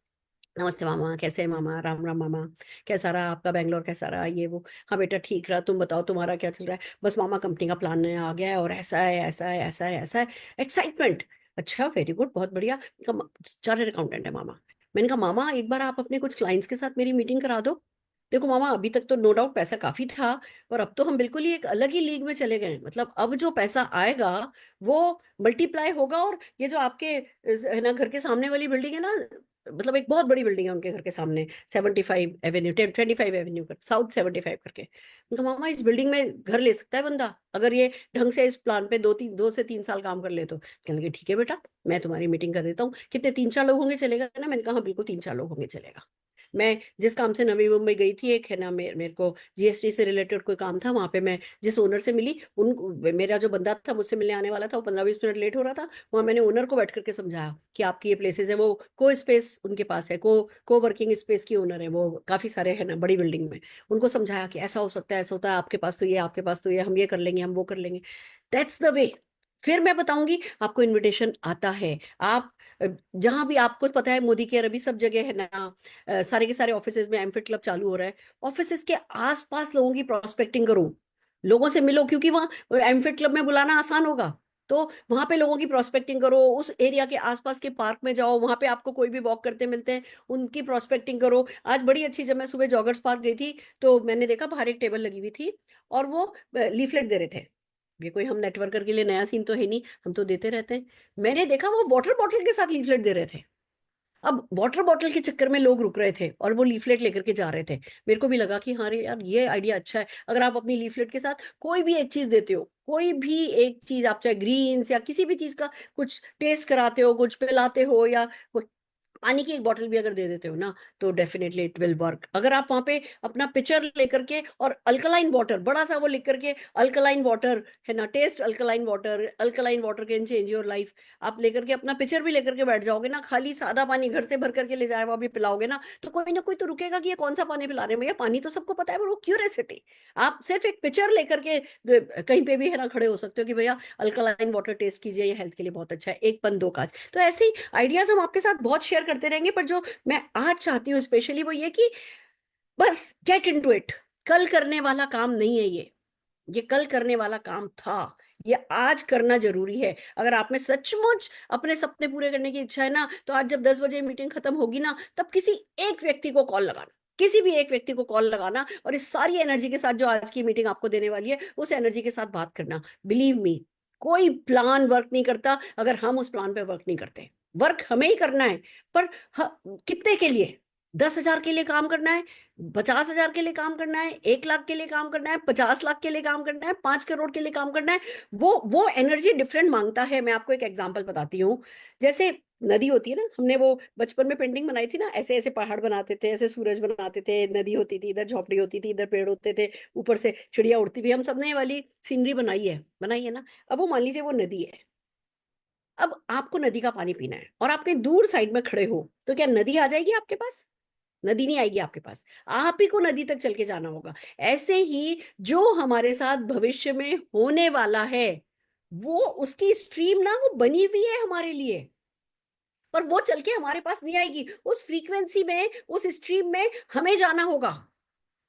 नमस्ते मामा, कैसे हैं मामा, राम राम मामा, कैसा रहा आपका बैंगलोर, कैसा रहा ये वो। हाँ बेटा ठीक रहा, तुम बताओ तुम्हारा क्या चल रहा है। बस मामा कंपनी का प्लान नया आ गया है, और ऐसा है ऐसा है ऐसा है ऐसा है। एक्साइटमेंट। अच्छा वेरी गुड, बहुत बढ़िया। चार्टर्ड अकाउंटेंट है मामा। मैंने कहा मामा एक बार आप अपने कुछ क्लाइंट्स के साथ मेरी मीटिंग करा दो। देखो मामा, अभी तक तो नो डाउट पैसा काफी था, पर अब तो हम बिल्कुल ही एक अलग ही लीग में चले गए हैं। मतलब अब जो पैसा आएगा वो मल्टीप्लाई होगा। और ये जो आपके है ना, घर के सामने वाली बिल्डिंग है ना, मतलब एक बहुत बड़ी बिल्डिंग है उनके घर के सामने, 75 एवेन्यू, 25 एवेन्यू कर, साउथ 75 करके। उनका मामा इस बिल्डिंग में घर ले सकता है बंदा, अगर ये ढंग से इस प्लान पे 2 से 3 साल काम कर ले तो। कहने लगे ठीक है बेटा, मैं तुम्हारी मीटिंग कर देता हूँ। कितने, 3-4 लोग होंगे चलेगा ना? मैंने कहा हाँ बिल्कुल 3-4 लोग होंगे चलेगा। मैं जिस काम से नवी मुंबई गई थी, एक है ना, मेरे को जीएसटी से रिलेटेड कोई काम था, वहां पे मैं जिस ओनर से मिली, उन मेरा जो बंदा था मुझसे मिलने आने वाला था, वो 15-20 मिनट लेट हो रहा था। वहां मैंने ओनर को बैठ करके समझाया कि आपकी ये प्लेसेस है, वो को स्पेस उनके पास है, को वर्किंग स्पेस की ओनर है वो, काफी सारे है ना बड़ी बिल्डिंग में। उनको समझाया कि ऐसा हो सकता है, ऐसा होता है, आपके पास तो ये, आपके पास तो ये, हम ये कर लेंगे, हम वो कर लेंगे। दैट्स द वे। फिर मैं बताऊंगी आपको, इनविटेशन आता है। आप जहां भी आपको पता है, मोदी केयर अभी सब जगह है ना, सारे के सारे ऑफिसेज में एमफिट क्लब चालू हो रहा है। ऑफिसेज के आसपास लोगों की प्रोस्पेक्टिंग करो, लोगों से मिलो, क्योंकि वहां एमफिट क्लब में बुलाना आसान होगा। तो वहां पे लोगों की प्रोस्पेक्टिंग करो, उस एरिया के आसपास के पार्क में जाओ, वहां पे आपको कोई भी वॉक करते मिलते हैं, उनकी प्रोस्पेक्टिंग करो। आज बड़ी अच्छी, जब मैं सुबह जॉगर्स पार्क गई थी, तो मैंने देखा बाहर एक टेबल लगी हुई थी, और वो लीफलेट दे रहे थे। ये कोई हम नेटवर्कर के लिए नया सीन तो है नहीं, हम तो देते रहते हैं। मैंने देखा वो वाटर बॉटल के साथ लीफलेट दे रहे थे। अब वाटर बॉटल के चक्कर में लोग रुक रहे थे और वो लीफलेट लेकर के जा रहे थे। मेरे को भी लगा कि हाँ रे यार, ये आइडिया अच्छा है। अगर आप अपनी लीफलेट के साथ कोई भी एक चीज देते हो, कोई भी एक चीज, आप चाहे ग्रीन्स या किसी भी चीज का कुछ टेस्ट कराते हो, कुछ पिलाते हो, या पानी की एक बोतल भी अगर दे देते हो ना, तो डेफिनेटली इट विल वर्क। अगर आप वहां पे अपना पिक्चर लेकर के, और अल्कलाइन वाटर बड़ा सा वो लिख करके, अल्कलाइन वाटर है ना, test alkaline water, alkaline water can change your life, आप लेकर के अपना पिक्चर भी लेकर के बैठ जाओगे ना, खाली सादा पानी घर से भर करके ले जाए वो भी पिलाओगे ना, तो कोई ना कोई तो रुकेगा कि ये कौन सा पानी पिला रहे हैं भैया। पानी तो सबको पता है, पर वो क्यूरियोसिटी, आप सिर्फ एक पिक्चर लेकर के कहीं पे भी है ना खड़े हो सकते हो कि भैया अल्कलाइन वाटर टेस्ट कीजिए, ये हेल्थ के लिए बहुत अच्छा है, एक पन दो काज। तो ऐसे ही आइडियाज हम आपके साथ बहुत शेयर करते रहेंगे, पर जो मैं आज चाहती हूँ स्पेशली वो ये कि बस गेट इनटू इट। कल करने वाला काम नहीं है ये कल करने वाला काम था, ये आज करना जरूरी है। अगर आप में सचमुच अपने सपने पूरे करने की इच्छा है ना, तो आज जब 10 बजे मीटिंग खत्म होगी ना, तब किसी एक व्यक्ति को कॉल लगाना, किसी भी एक व्यक्ति को कॉल लगाना, और इस सारी एनर्जी के साथ जो आज की मीटिंग आपको देने वाली है, उस एनर्जी के साथ बात करना। बिलीव मी, कोई प्लान वर्क नहीं करता अगर हम उस प्लान पे वर्क नहीं करते। वर्क हमें ही करना है, पर कितने के लिए? 10,000 के लिए काम करना है, 50,000 के लिए काम करना है, 1 लाख के लिए काम करना है, 50 लाख के लिए काम करना है, 5 करोड़ के लिए काम करना है। वो एनर्जी डिफरेंट मांगता है। मैं आपको एक एग्जांपल बताती हूँ। जैसे नदी होती है ना, हमने वो बचपन में पेंटिंग बनाई थी ना, ऐसे ऐसे पहाड़ बनाते थे, ऐसे सूरज बनाते थे, नदी होती थी, इधर झोपड़ी होती थी, इधर पेड़ होते थे, ऊपर से चिड़िया उड़ती हुई, हम सबने ये वाली सीनरी बनाई है ना। अब वो मान लीजिए वो नदी है। अब आपको नदी का पानी पीना है, और आप कहीं दूर साइड में खड़े हो, तो क्या नदी आ जाएगी आपके पास? नदी नहीं आएगी आपके पास, आप ही को नदी तक चल के जाना होगा। ऐसे ही जो हमारे साथ भविष्य में होने वाला है, वो उसकी स्ट्रीम ना वो बनी हुई है हमारे लिए, पर वो चल के हमारे पास नहीं आएगी। उस फ्रीक्वेंसी में, उस स्ट्रीम में हमें जाना होगा।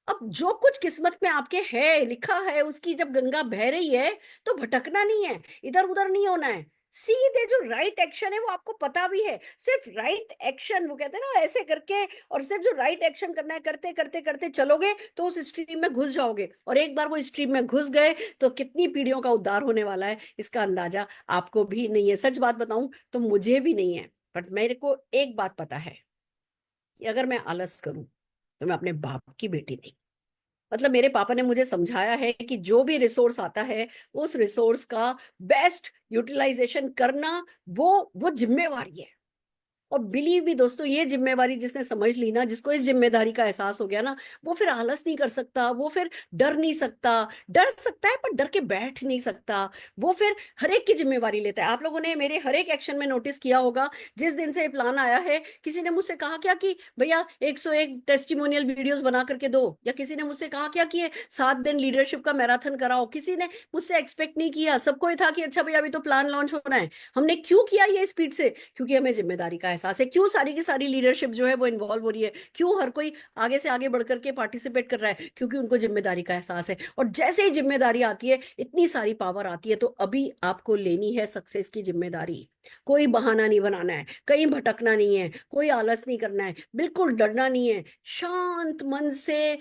अब जो कुछ किस्मत में आपके है, लिखा है, उसकी जब गंगा बह रही है तो भटकना नहीं है, इधर उधर नहीं होना है। सीधे जो राइट एक्शन है वो आपको पता भी है, सिर्फ राइट एक्शन, वो कहते हैं ना ऐसे करके, और सिर्फ जो राइट एक्शन करना है, करते करते करते चलोगे तो उस स्ट्रीम में घुस जाओगे। और एक बार वो स्ट्रीम में घुस गए तो कितनी पीढ़ियों का उद्धार होने वाला है, इसका अंदाजा आपको भी नहीं है। सच बात बताऊं तो मुझे भी नहीं है, बट मेरे को एक बात पता है कि अगर मैं आलस करूं तो मैं अपने बाप की बेटी नहीं। मतलब मेरे पापा ने मुझे समझाया है कि जो भी रिसोर्स आता है उस रिसोर्स का बेस्ट यूटिलाइजेशन करना, वो जिम्मेवारी है। और बिलीव भी दोस्तों, ये जिम्मेवारी जिसने समझ ली ना, जिसको इस जिम्मेदारी का एहसास हो गया ना, वो फिर आलस नहीं कर सकता, वो फिर डर नहीं सकता। डर सकता है पर डर के बैठ नहीं सकता। वो फिर हर एक की जिम्मेवारी लेता है। आप लोगों ने मेरे हर एक एक्शन में नोटिस किया होगा, जिस दिन से ये प्लान आया है, किसी ने मुझसे कहा क्या कि भैया 101 टेस्टिमोनियल वीडियोस बना करके दो, या किसी ने मुझसे कहा क्या कि 7 दिन लीडरशिप का मैराथन कराओ। किसी ने मुझसे एक्सपेक्ट नहीं किया, सबको ये था कि अच्छा भैया अभी तो प्लान लॉन्च होना है। हमने क्यों किया ये स्पीड से? क्योंकि हमें जिम्मेदारी का एहसास है। क्यों सारी की सारी लीडरशिप जो है वो इन्वॉल्व हो रही है? क्यों हर कोई आगे से आगे बढ़ करके पार्टिसिपेट कर रहा है? क्योंकि उनको जिम्मेदारी का एहसास है। और जैसे ही जिम्मेदारी आती है, इतनी सारी पावर आती है, तो अभी आपको लेनी है सक्सेस की जिम्मेदारी। कोई बहाना नहीं बनाना है, कहीं भटकना नहीं है, कोई आलस नहीं करना है, बिल्कुल डरना नहीं है। शांत मन से,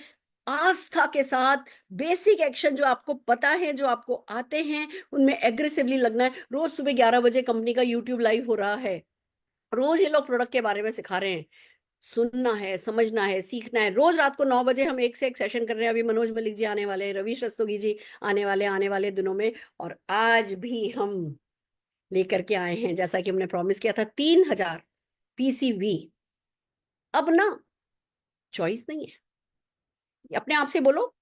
आस्था के साथ, बेसिक एक्शन जो आपको पता है, जो आपको आते हैं, उनमें एग्रेसिवली लगना है। रोज सुबह 11 बजे कंपनी का यूट्यूब लाइव हो रहा है, रोज ये लोग प्रोडक्ट के बारे में सिखा रहे हैं। सुनना है, समझना है, सीखना है। रोज रात को 9 बजे हम एक से एक सेशन कर रहे हैं। अभी मनोज मलिक जी आने वाले हैं, रवि रस्तोगी जी आने वाले दिनों में। और आज भी हम लेकर के आए हैं, जैसा कि हमने प्रॉमिस किया था, 3000 पीसीवी। अब ना चॉइस नहीं है, अपने आप से बोलो,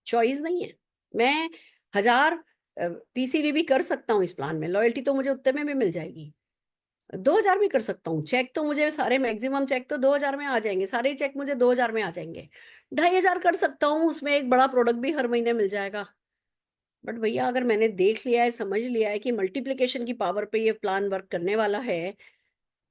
चॉइस नहीं है। मैं 1000 पीसीवी भी कर सकता हूँ इस प्लान में, लॉयल्टी तो मुझे उतने में भी मिल जाएगी। 2000 भी कर सकता हूँ। चेक तो मुझे सारे, मैक्सिमम चेक तो 2000 में आ जाएंगे, सारे चेक मुझे 2000 में आ जाएंगे। 2500 कर सकता हूँ, उसमें एक बड़ा प्रोडक्ट भी हर महीने मिल जाएगा। बट भैया अगर मैंने देख लिया है, समझ लिया है कि मल्टीप्लिकेशन की पावर पे ये प्लान वर्क करने वाला है,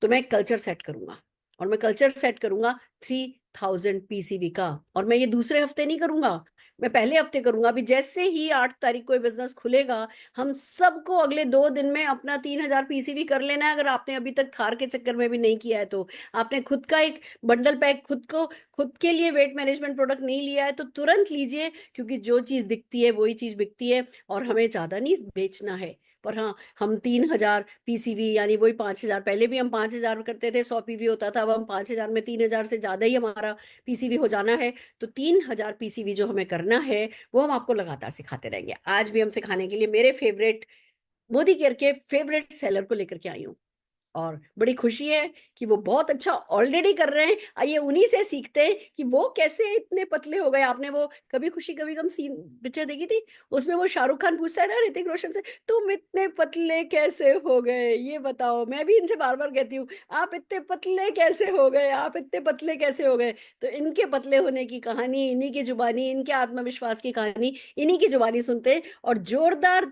तो मैं एक कल्चर सेट करूंगा। और मैं कल्चर सेट करूंगा 3000 पीसीवी का। और मैं ये दूसरे हफ्ते नहीं करूंगा, मैं पहले हफ्ते करूंगा। अभी जैसे ही 8 तारीख को ये बिजनेस खुलेगा, हम सबको अगले 2 दिन में अपना 3000 पीसीवी कर लेना है। अगर आपने अभी तक थार के चक्कर में भी नहीं किया है, तो आपने खुद का एक बंडल पैक, खुद के लिए वेट मैनेजमेंट प्रोडक्ट नहीं लिया है, तो तुरंत लीजिए। क्योंकि जो चीज दिखती है वही चीज बिकती है, और हमें ज्यादा नहीं बेचना है। पर हाँ, हम 3000 पीसीवी, यानी वही 5000, पहले भी हम 5000 करते थे, 100 पीवी होता था। अब हम 5000 में 3000 से ज्यादा ही हमारा पीसीवी हो जाना है। तो 3000 पीसीवी जो हमें करना है, वो हम आपको लगातार सिखाते रहेंगे। आज भी हम सिखाने के लिए मेरे फेवरेट मोदी केयर के फेवरेट सेलर को लेकर के आई हूँ। और बड़ी खुशी है कि वो बहुत अच्छा ऑलरेडी कर रहे हैं। आइए उन्हीं से सीखते हैं कि वो कैसे इतने पतले हो गए। आपने वो कभी खुशी कभी गम सीन पिक्चर देखी थी? उसमें वो शाहरुख खान पूछता है ना ऋतिक रोशन से, तुम इतने पतले कैसे हो गए, ये बताओ। मैं भी इनसे बार बार कहती हूँ, आप इतने पतले कैसे हो गए, आप इतने पतले कैसे हो गए? तो इनके पतले होने की कहानी, इन्हीं की जुबानी, इनके आत्मविश्वास की कहानी, इन्हीं की जुबानी सुनते हैं। और जोरदार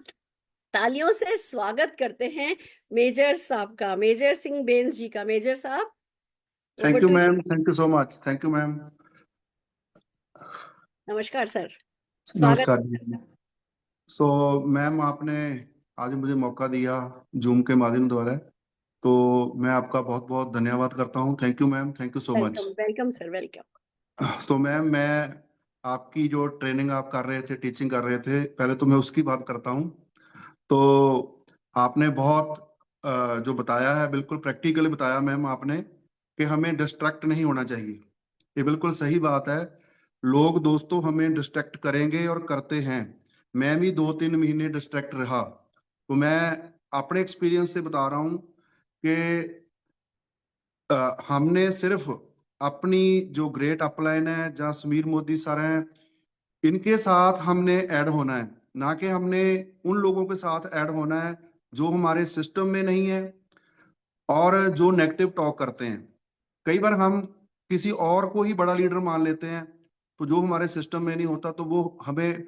तालियों से स्वागत करते हैं मेजर साहब का, मेजर सिंह बेंस जी का। मेजर साहब, over thank you to you. Ma'am, thank you so much, thank you ma'am. नमस्कार सर, स्वागत। नमस्कार जी। सो मैम, आपने आज मुझे मौका दिया जूम के माध्यम द्वारा, तो मैं आपका बहुत बहुत धन्यवाद करता हूँ। Thank you ma'am, thank you so much. Welcome welcome sir, welcome. तो मैम, मैं आपकी जो ट्रेनिंग आप कर रहे थे, टीचिंग कर रहे थे, पहले तो मैं उसकी बात करता हूँ। तो आपने बहुत जो बताया है, बिल्कुल प्रैक्टिकली बताया मैम आपने, कि हमें डिस्ट्रैक्ट नहीं होना चाहिए। ये बिल्कुल सही बात है। लोग दोस्तों हमें डिस्ट्रैक्ट करेंगे और करते हैं। मैं भी 2-3 महीने डिस्ट्रैक्ट रहा। तो मैं अपने एक्सपीरियंस से बता रहा हूँ कि हमने सिर्फ अपनी जो ग्रेट अपलाइन है, जहाँ समीर मोदी सर हैं, इनके साथ हमने ऐड होना है, ना कि हमने उन लोगों के साथ ऐड होना है जो हमारे सिस्टम में नहीं है और जो नेगेटिव टॉक करते हैं। कई बार हम किसी और को ही बड़ा लीडर मान लेते हैं, तो जो हमारे सिस्टम में नहीं होता, तो वो हमें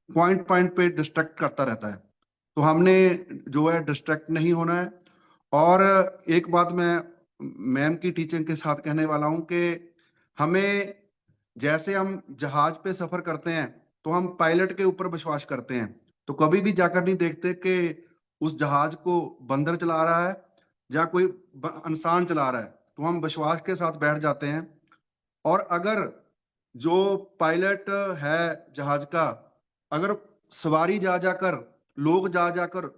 पॉइंट पॉइंट पे डिस्ट्रैक्ट करता रहता है। तो हमने जो है डिस्ट्रैक्ट नहीं होना है। और एक बात मैं मैम की टीचिंग के साथ कहने वाला हूं कि हमें, जैसे हम जहाज पे सफर करते हैं तो हम पायलट के ऊपर विश्वास करते हैं, तो कभी भी जाकर नहीं देखते कि उस जहाज को बंदर चला रहा है या कोई इंसान चला रहा है, तो हम विश्वास के साथ बैठ जाते हैं। और अगर जो पायलट है जहाज का, अगर सवारी जा जाकर, लोग जा जाकर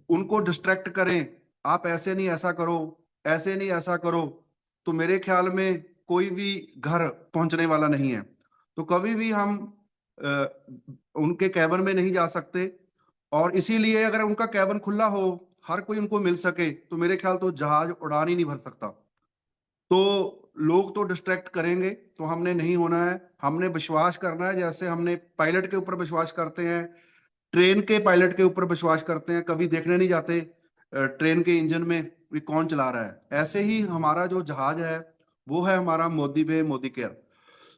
उनको डिस्ट्रैक्ट करें, आप ऐसे नहीं ऐसा करो, ऐसे नहीं ऐसा करो, तो मेरे ख्याल में कोई भी घर पहुंचने वाला नहीं है। तो कभी भी हम अ, उनके कैबिन में नहीं जा सकते। और इसीलिए अगर उनका कैबिन खुला हो, हर कोई उनको मिल सके, तो मेरे ख्याल तो जहाज उड़ान ही नहीं भर सकता। तो लोग तो डिस्ट्रैक्ट करेंगे, तो हमने नहीं होना है। हमने विश्वास करना है, जैसे हमने पायलट के ऊपर विश्वास करते हैं, ट्रेन के पायलट के ऊपर विश्वास करते हैं, कभी देखने नहीं जाते ट्रेन के इंजन में भी कौन चला रहा है। ऐसे ही हमारा जो जहाज है वो है हमारा मोदी वे मोदी केयर।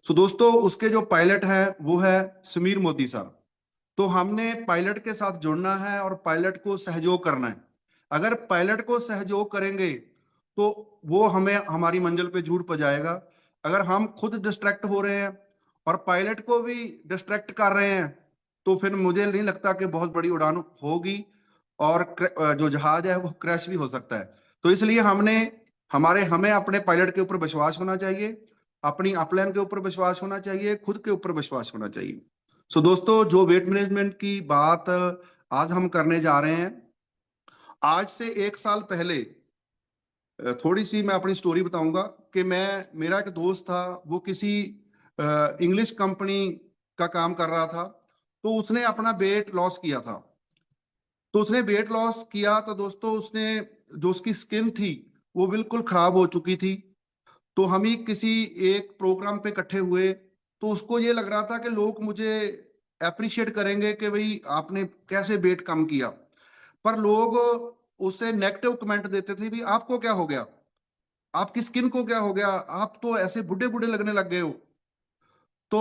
सो दोस्तों, उसके जो पायलट है वो है समीर मोदी साहब। तो हमने पायलट के साथ जुड़ना है और पायलट को सहयोग करना है। अगर पायलट को सहयोग करेंगे तो वो हमें हमारी मंजिल पे जरूर पहुंचाएगा। अगर हम खुद डिस्ट्रैक्ट हो रहे हैं और पायलट को भी डिस्ट्रैक्ट कर रहे हैं, तो फिर मुझे नहीं लगता कि बहुत बड़ी उड़ान होगी, और जो जहाज है वो क्रैश भी हो सकता है। तो इसलिए हमें अपने पायलट के ऊपर विश्वास होना चाहिए, अपनी अपलाइन के ऊपर विश्वास होना चाहिए, खुद के ऊपर विश्वास होना चाहिए। सो दोस्तों, जो वेट मैनेजमेंट की बात आज हम करने जा रहे हैं, आज से 1 साल पहले थोड़ी सी मैं अपनी स्टोरी बताऊंगा कि मेरा एक दोस्त था, वो किसी इंग्लिश कंपनी का काम कर रहा था। तो उसने अपना वेट लॉस किया था। तो उसने वेट लॉस किया तो दोस्तों, उसने जो उसकी स्किन थी वो बिल्कुल खराब हो चुकी थी। तो हम ही किसी एक प्रोग्राम पे इकट्ठे हुए, तो उसको ये लग रहा था कि लोग मुझे अप्रिशिएट करेंगे कि भाई आपने कैसे वेट कम किया। पर लोग उसे नेगेटिव कमेंट देते थे, भी आपको क्या हो गया, आपकी स्किन को क्या हो गया, आप तो ऐसे बुढ़े बुढ़े लगने लग गए हो। तो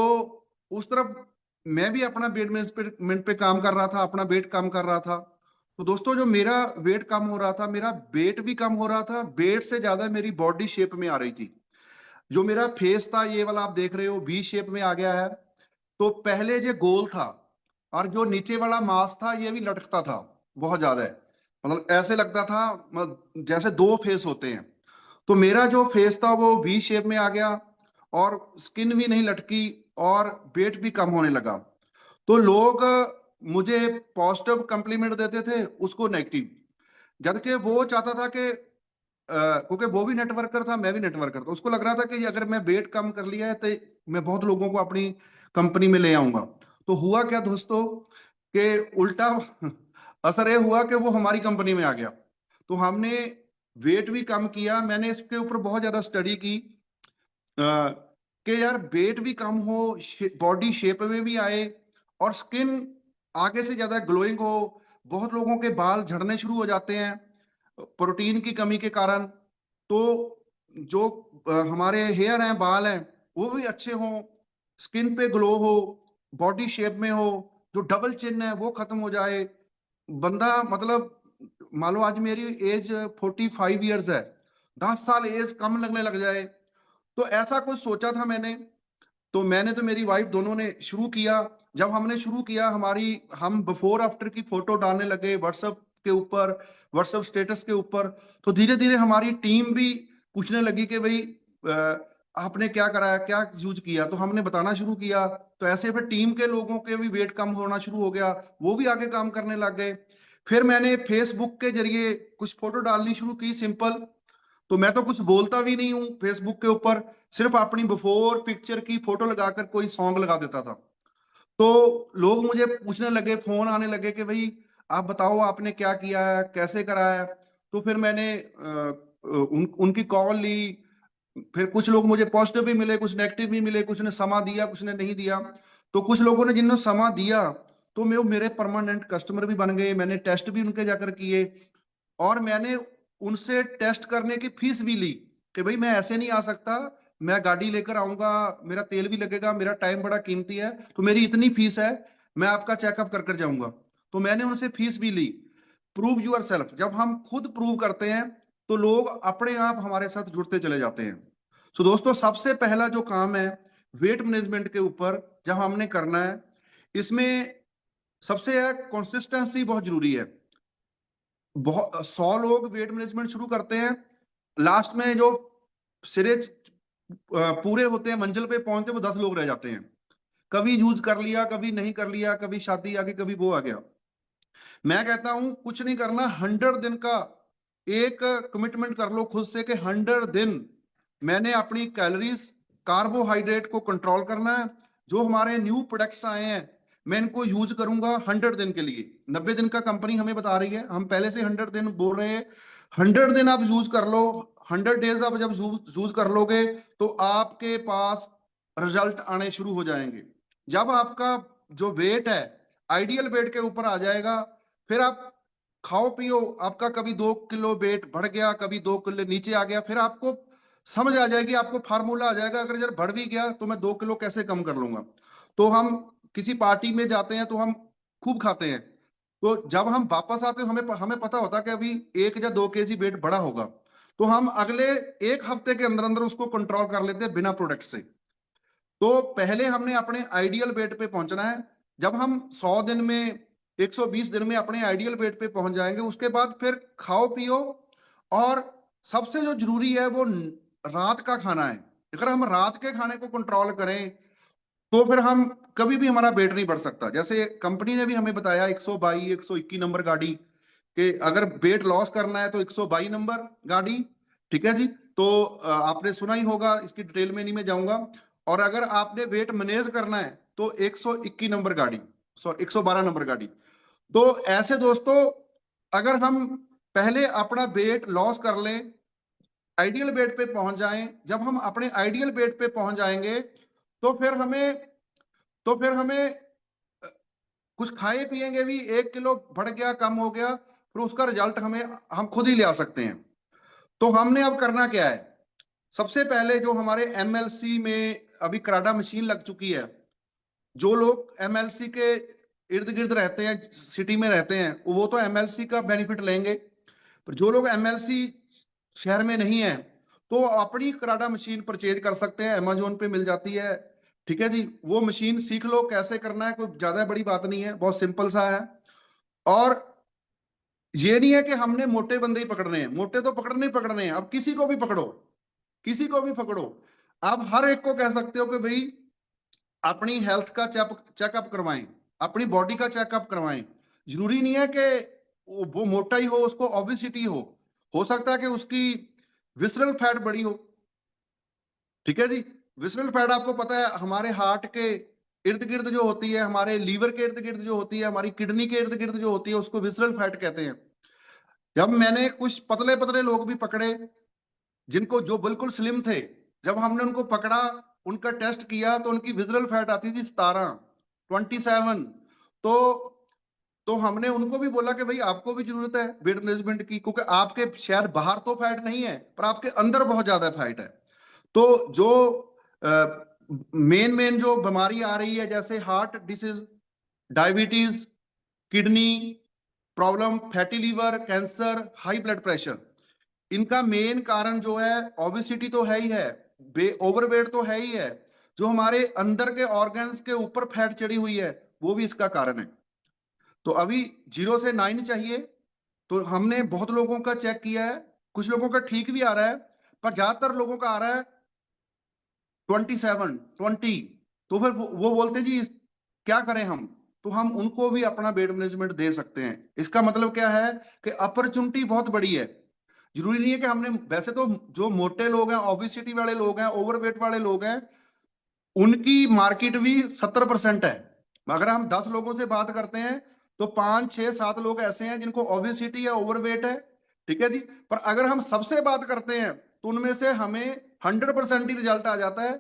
उस तरफ मैं भी अपना वेट मैनेजमेंट पे काम कर रहा था, अपना वेट कम कर रहा था। तो दोस्तों, जो मेरा वेट कम हो रहा था, मेरा वेट भी कम हो रहा था, वेट से ज्यादा मेरी बॉडी शेप में आ रही थी। जो मेरा फेस था, ये वाला आप देख रहे हो, वी शेप में आ गया है। तो पहले जो गोल था, और जो नीचे वाला मांस था ये भी लटकता था बहुत ज्यादा है, मतलब ऐसे लगता था जैसे दो फेस होते हैं। तो मेरा जो फेस था वो वी शेप में आ गया, और स्किन भी नहीं लटकी, और वेट भी कम होने लगा। तो लोग मुझे पॉजिटिव कम्प्लीमेंट देते थे, उसको नेगेटिव। जबकि वो चाहता था कि क्योंकि वो भी नेटवर्कर था, मैं भी नेटवर्कर था, उसको लग रहा था कि अगर मैं वेट कम कर लिया है तो मैं बहुत लोगों को अपनी कंपनी में ले आऊंगा। तो हुआ क्या दोस्तों, कि उल्टा असर ये हुआ कि वो हमारी कंपनी में आ गया। तो हमने वेट भी कम किया। मैंने इसके ऊपर बहुत ज्यादा स्टडी की कि यार वेट भी कम हो, बॉडी शेप में भी आए, और स्किन आगे से ज्यादा ग्लोइंग हो। बहुत लोगों के बाल झड़ने शुरू हो जाते हैं प्रोटीन की कमी के कारण। तो जो हमारे हेयर हैं, बाल हैं, वो भी अच्छे हों, स्किन पे ग्लो हो, बॉडी शेप में हो, जो डबल चिन है वो खत्म हो जाए। बंदा मतलब, मान लो आज मेरी एज 45 ईयर्स है, 10 साल एज कम लगने लग जाए। तो ऐसा कुछ सोचा था मैंने। तो मैंने तो मेरी वाइफ दोनों ने शुरू किया। जब हमने शुरू किया, हम बिफोर आफ्टर की फोटो डालने लगे व्हाट्सएप के ऊपर, व्हाट्सएप स्टेटस के ऊपर। तो धीरे धीरे हमारी टीम भी पूछने लगी कि भाई आपने क्या करा है, क्या यूज किया। तो हमने बताना शुरू किया। तो ऐसे फिर टीम के लोगों के भी वेट कम होना शुरू हो गया, वो भी आगे काम करने लग गए। फिर मैंने फेसबुक के जरिए कुछ फोटो डालनी शुरू की, सिंपल। तो मैं तो कुछ बोलता भी नहीं हूँ फेसबुक के ऊपर, सिर्फ अपनी बिफोर पिक्चर की फोटो लगाकर कोई सॉन्ग लगा देता था। तो लोग मुझे पूछने लगे, फोन आने लगे कि भाई आप बताओ आपने क्या किया है, कैसे करा है। तो फिर मैंने उनकी कॉल ली। फिर कुछ लोग मुझे पॉजिटिव भी मिले, कुछ नेगेटिव भी मिले, कुछ ने समा दिया, कुछ ने नहीं दिया। तो कुछ लोगों ने जिन्होंने समा दिया, तो मेरे परमानेंट कस्टमर भी बन गए। मैंने टेस्ट भी उनके जाकर किए, और मैंने उनसे टेस्ट करने की फीस भी ली कि भाई मैं ऐसे नहीं आ सकता, मैं गाड़ी लेकर आऊंगा, मेरा तेल भी लगेगा, मेरा टाइम बड़ा कीमती है, तो मेरी इतनी फीस है, मैं आपका चेकअप कर कर जाऊंगा। तो मैंने उनसे फीस भी ली। प्रूव यूर सेल्फ, जब हम खुद प्रूव करते हैं तो लोग अपने आप हमारे साथ जुड़ते चले जाते हैं। सो दोस्तों, सबसे पहला जो काम है वेट मैनेजमेंट के ऊपर जब हमने करना है, इसमें सबसे कंसिस्टेंसी बहुत जरूरी है। बहुत 100 लोग वेट मैनेजमेंट शुरू करते हैं, लास्ट में जो सिरे पूरे होते हैं, मंजिल पे पहुंचते, वो 10 लोग रह जाते हैं। कभी यूज कर लिया, कभी नहीं कर लिया, कभी शादी आ गई, कभी वो आ गया। मैं कहता हूं कुछ नहीं करना, 100 दिन का एक कमिटमेंट कर लो खुद से कि 100 दिन मैंने अपनी कैलोरीज, कार्बोहाइड्रेट को कंट्रोल करना है। जो हमारे न्यू प्रोडक्ट्स आए हैं मैं इनको यूज करूंगा 100 दिन के लिए। 90 दिन का कंपनी हमें बता रही है, हम पहले से 100 दिन बोल रहे हैं। 100 दिन आप यूज कर लो, 100 डेज आप जब यूज कर लोगे तो आपके पास रिजल्ट आने शुरू हो जाएंगे। जब आपका जो वेट है आइडियल वेट के ऊपर आ जाएगा, फिर आप खाओ पियो, आपका कभी 2 किलो वेट बढ़ गया, कभी 2 किलो नीचे आ गया, फिर आपको समझ आ जाएगी, आपको फार्मूला आ जाएगा, अगर जब बढ़ भी गया तो मैं 2 किलो कैसे कम कर लूंगा। तो हम किसी पार्टी में जाते हैं तो हम खूब खाते हैं, तो जब हम वापस आते हैं हमें हमें पता होता है कि अभी 1 या 2 केजी वेट बढ़ा होगा, तो हम अगले 1 हफ्ते के अंदर अंदर उसको कंट्रोल कर लेते हैं बिना प्रोडक्ट से। तो पहले हमने अपने आइडियल वेट पे पहुंचना है। जब हम 100 दिन में, 120 दिन में अपने आइडियल वेट पे पहुंच जाएंगे, उसके बाद फिर खाओ पियो। और सबसे जो जरूरी है वो रात का खाना है। अगर हम रात के खाने को कंट्रोल करें तो फिर हम कभी भी, हमारा वेट नहीं बढ़ सकता। जैसे कंपनी ने भी हमें बताया 122 121 नंबर गाड़ी कि अगर वेट लॉस करना है तो 122 नंबर गाड़ी, ठीक है जी। तो आपने सुना ही होगा, इसकी डिटेल में नहीं मैं जाऊंगा। और अगर आपने वेट मैनेज करना है तो 121 नंबर गाड़ी, सॉरी 112 नंबर गाड़ी। तो ऐसे दोस्तों, अगर हम पहले अपना वेट लॉस कर लें, आइडियल वेट पे पहुंच जाएं, जब हम अपने आइडियल वेट पे पहुंच जाएंगे तो फिर हमें कुछ खाए पिएंगे भी, 1 किलो बढ़ गया, कम हो गया, फिर उसका रिजल्ट हम खुद ही ले आ सकते हैं। तो हमने अब करना क्या है, सबसे पहले जो हमारे एमएलसी में अभी कराडा मशीन लग चुकी है, जो लोग एमएलसी के इर्द गिर्द रहते हैं, सिटी में रहते हैं, वो तो एमएलसी का बेनिफिट लेंगे। पर जो लोग एमएलसी शहर में नहीं है तो अपनी कराडा मशीन परचेज कर सकते हैं, अमेजोन पे मिल जाती है, ठीक है जी। वो मशीन सीख लो कैसे करना है, कोई ज्यादा बड़ी बात नहीं है, बहुत सिंपल सा है। और ये नहीं है कि हमने मोटे बंदे ही पकड़ने हैं, मोटे तो पकड़ने ही पकड़ने हैं, अब किसी को भी पकड़ो, किसी को भी पकड़ो। आप हर एक को कह सकते हो कि भाई अपनी हेल्थ का चेकअप करवाएं, अपनी बॉडी का चेकअप करवाएं। जरूरी नहीं है कि वो मोटा ही हो, उसको ओबेसिटी हो सकता है कि उसकी विसरल फैट बड़ी हो, ठीक है जी। विसरल फैट आपको पता है हमारे हार्ट के इर्द गिर्द जो होती है, हमारे लीवर के इर्द गिर्द जो होती है, हमारी किडनी के इर्द गिर्द जो होती है, उसको विसरल फैट कहते हैं। जब मैंने कुछ पतले पतले लोग भी पकड़े जिनको, जो बिल्कुल स्लिम थे, जब हमने उनको पकड़ा, उनका टेस्ट किया तो उनकी विसरल फैट आती थी 27। तो हमने उनको भी बोला कि भाई आपको भी जरूरत है वेट मैनेजमेंट की, क्योंकि आपके शायद बाहर तो फैट नहीं है पर आपके अंदर बहुत ज्यादा फैट है। तो जो मेन जो बीमारी आ रही है, जैसे heart disease, diabetes, kidney problem, fatty liver, cancer, high blood pressure, इनका मेन कारण जो है ओबेसिटी तो है ही है, ओवरवेट तो है ही है, जो हमारे अंदर के ऑर्गन्स के ऊपर फैट चढ़ी हुई है वो भी इसका कारण है। तो अभी 0 से 9 चाहिए, तो हमने बहुत लोगों का चेक किया है, कुछ लोगों का ठीक भी आ रहा है, पर ज्यादातर लोगों का आ रहा है 27 20। तो फिर वो बोलते जी क्या करें हम, तो हम उनको भी अपना वेट मैनेजमेंट दे सकते हैं। इसका मतलब क्या है कि अपॉर्चुनिटी बहुत बड़ी है। जरूरी नहीं है कि हमने, वैसे तो जो मोटे लोग हैं, ओबेसिटी वाले लोग हैं, ओवरवेट वाले लोग हैं, उनकी मार्केट भी 70% है। अगर हम 10 लोगों से बात करते हैं तो 5 6 7 लोग ऐसे हैं जिनको ओबेसिटी या ओवरवेट है, ठीक है जी। पर अगर हम सबसे बात करते हैं तो उनमें से हमें 100% ही रिजल्ट आ जाता है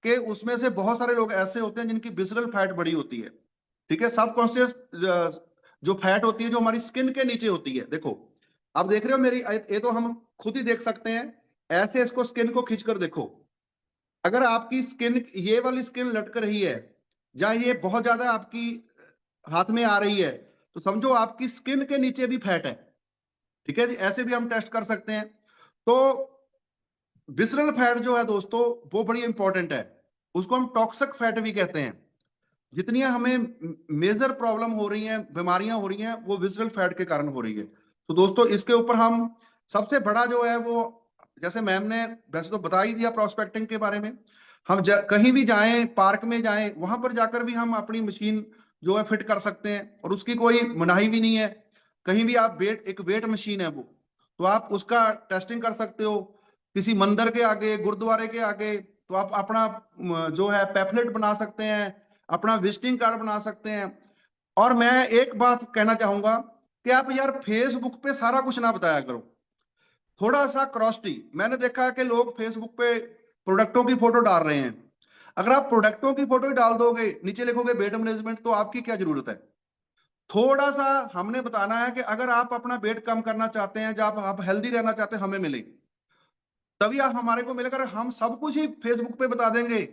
कि उसमें से बहुत सारे लोग ऐसे होते हैं जिनकी विसरल फैट बड़ी होती है, ठीक है। सबकॉन्शियस जो फैट होती है, जो हमारी स्किन के नीचे होती है, देखो आप देख रहे हो मेरी, ये तो हम खुद ही देख सकते हैं, ऐसे इसको स्किन को खींचकर देखो। अगर आपकी स्किन, ये वाली स्किन लटक रही है, या ये बहुत ज्यादा आपकी हाथ में आ रही है, तो समझो आपकी स्किन के नीचे भी फैट है, ठीक है जी, ऐसे भी हम टेस्ट कर सकते हैं। तो विसरल फैट जो है दोस्तों वो बड़ी इंपॉर्टेंट है, उसको हम टॉक्सिक फैट भी कहते हैं। जितनी हमें मेजर प्रॉब्लम हो रही है, बीमारियां हो रही हैं, वो विसरल फैट के कारण हो रही है। तो दोस्तों इसके ऊपर हम सबसे बड़ा जो है वो, जैसे मैम ने वैसे तो बता ही दिया प्रोस्पेक्टिंग के बारे में, हम कहीं भी जाएं, पार्क में जाएं, वहां पर जाकर भी हम अपनी मशीन जो है फिट कर सकते हैं, और उसकी कोई मनाही भी नहीं है। कहीं भी आप एक वेट मशीन है वो, तो आप उसका टेस्टिंग कर सकते हो। किसी मंदिर के आगे, गुरुद्वारे के आगे, तो आप अपना जो है पैम्फलेट बना सकते हैं, अपना विजिटिंग कार्ड बना सकते हैं। और मैं एक बात कहना चाहूंगा कि आप यार फेसबुक पे सारा कुछ ना बताया करो, थोड़ा सा क्रॉसिटी। मैंने देखा है कि लोग फेसबुक पे प्रोडक्टों की फोटो डाल रहे हैं। अगर आप प्रोडक्टों की फोटो ही डाल दोगे, नीचे लिखोगे वेट मैनेजमेंट, तो आपकी क्या जरूरत है? थोड़ा सा हमने बताना है कि अगर आप अपना वेट कम करना चाहते हैं, जब आप हेल्दी रहना चाहते हैं, हमें मिले, तभी आप हमारे को मिले। अगर हम सब कुछ ही फेसबुक पे बता देंगे,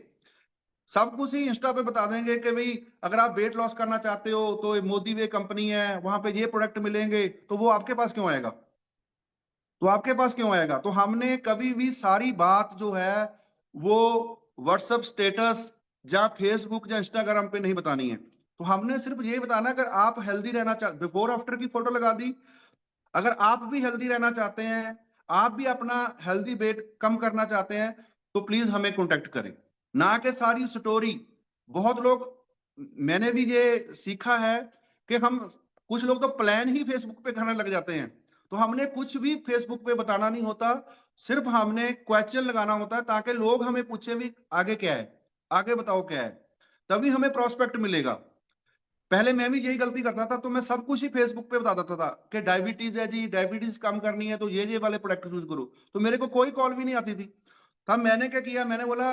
सब कुछ ही इंस्टा पे बता देंगे कि भाई अगर आप वेट लॉस करना चाहते हो तो मोदी वे कंपनी है, वहां पे ये प्रोडक्ट मिलेंगे, तो वो आपके पास क्यों आएगा? तो आपके पास क्यों आएगा? तो हमने कभी भी सारी बात जो है वो व्हाट्सएप स्टेटस या फेसबुक या इंस्टाग्राम पे नहीं बतानी है। तो हमने सिर्फ ये बताना, अगर आप हेल्दी रहना चाहते, बिफोर आफ्टर की फोटो लगा दी। अगर आप भी हेल्दी रहना चाहते हैं, आप भी अपना हेल्दी वेट कम करना चाहते हैं, तो प्लीज हमें कांटेक्ट करें, ना कि सारी स्टोरी। बहुत लोग, मैंने भी ये सीखा है कि हम, कुछ लोग तो प्लान ही फेसबुक पे करने लग जाते हैं। तो हमने कुछ भी फेसबुक पे बताना नहीं होता, सिर्फ हमने क्वेश्चन लगाना होता है, ताकि लोग हमें पूछे भी आगे क्या है, आगे बताओ क्या है, तभी हमें प्रोस्पेक्ट मिलेगा। पहले मैं भी यही गलती करता था, तो मैं सब कुछ ही फेसबुक पे बता देता था कि डायबिटीज है जी, डायबिटीज कम करनी है तो ये वाले प्रोडक्ट यूज करो, तो मेरे को कोई कॉल भी नहीं आती थी। तब मैंने क्या किया, मैंने बोला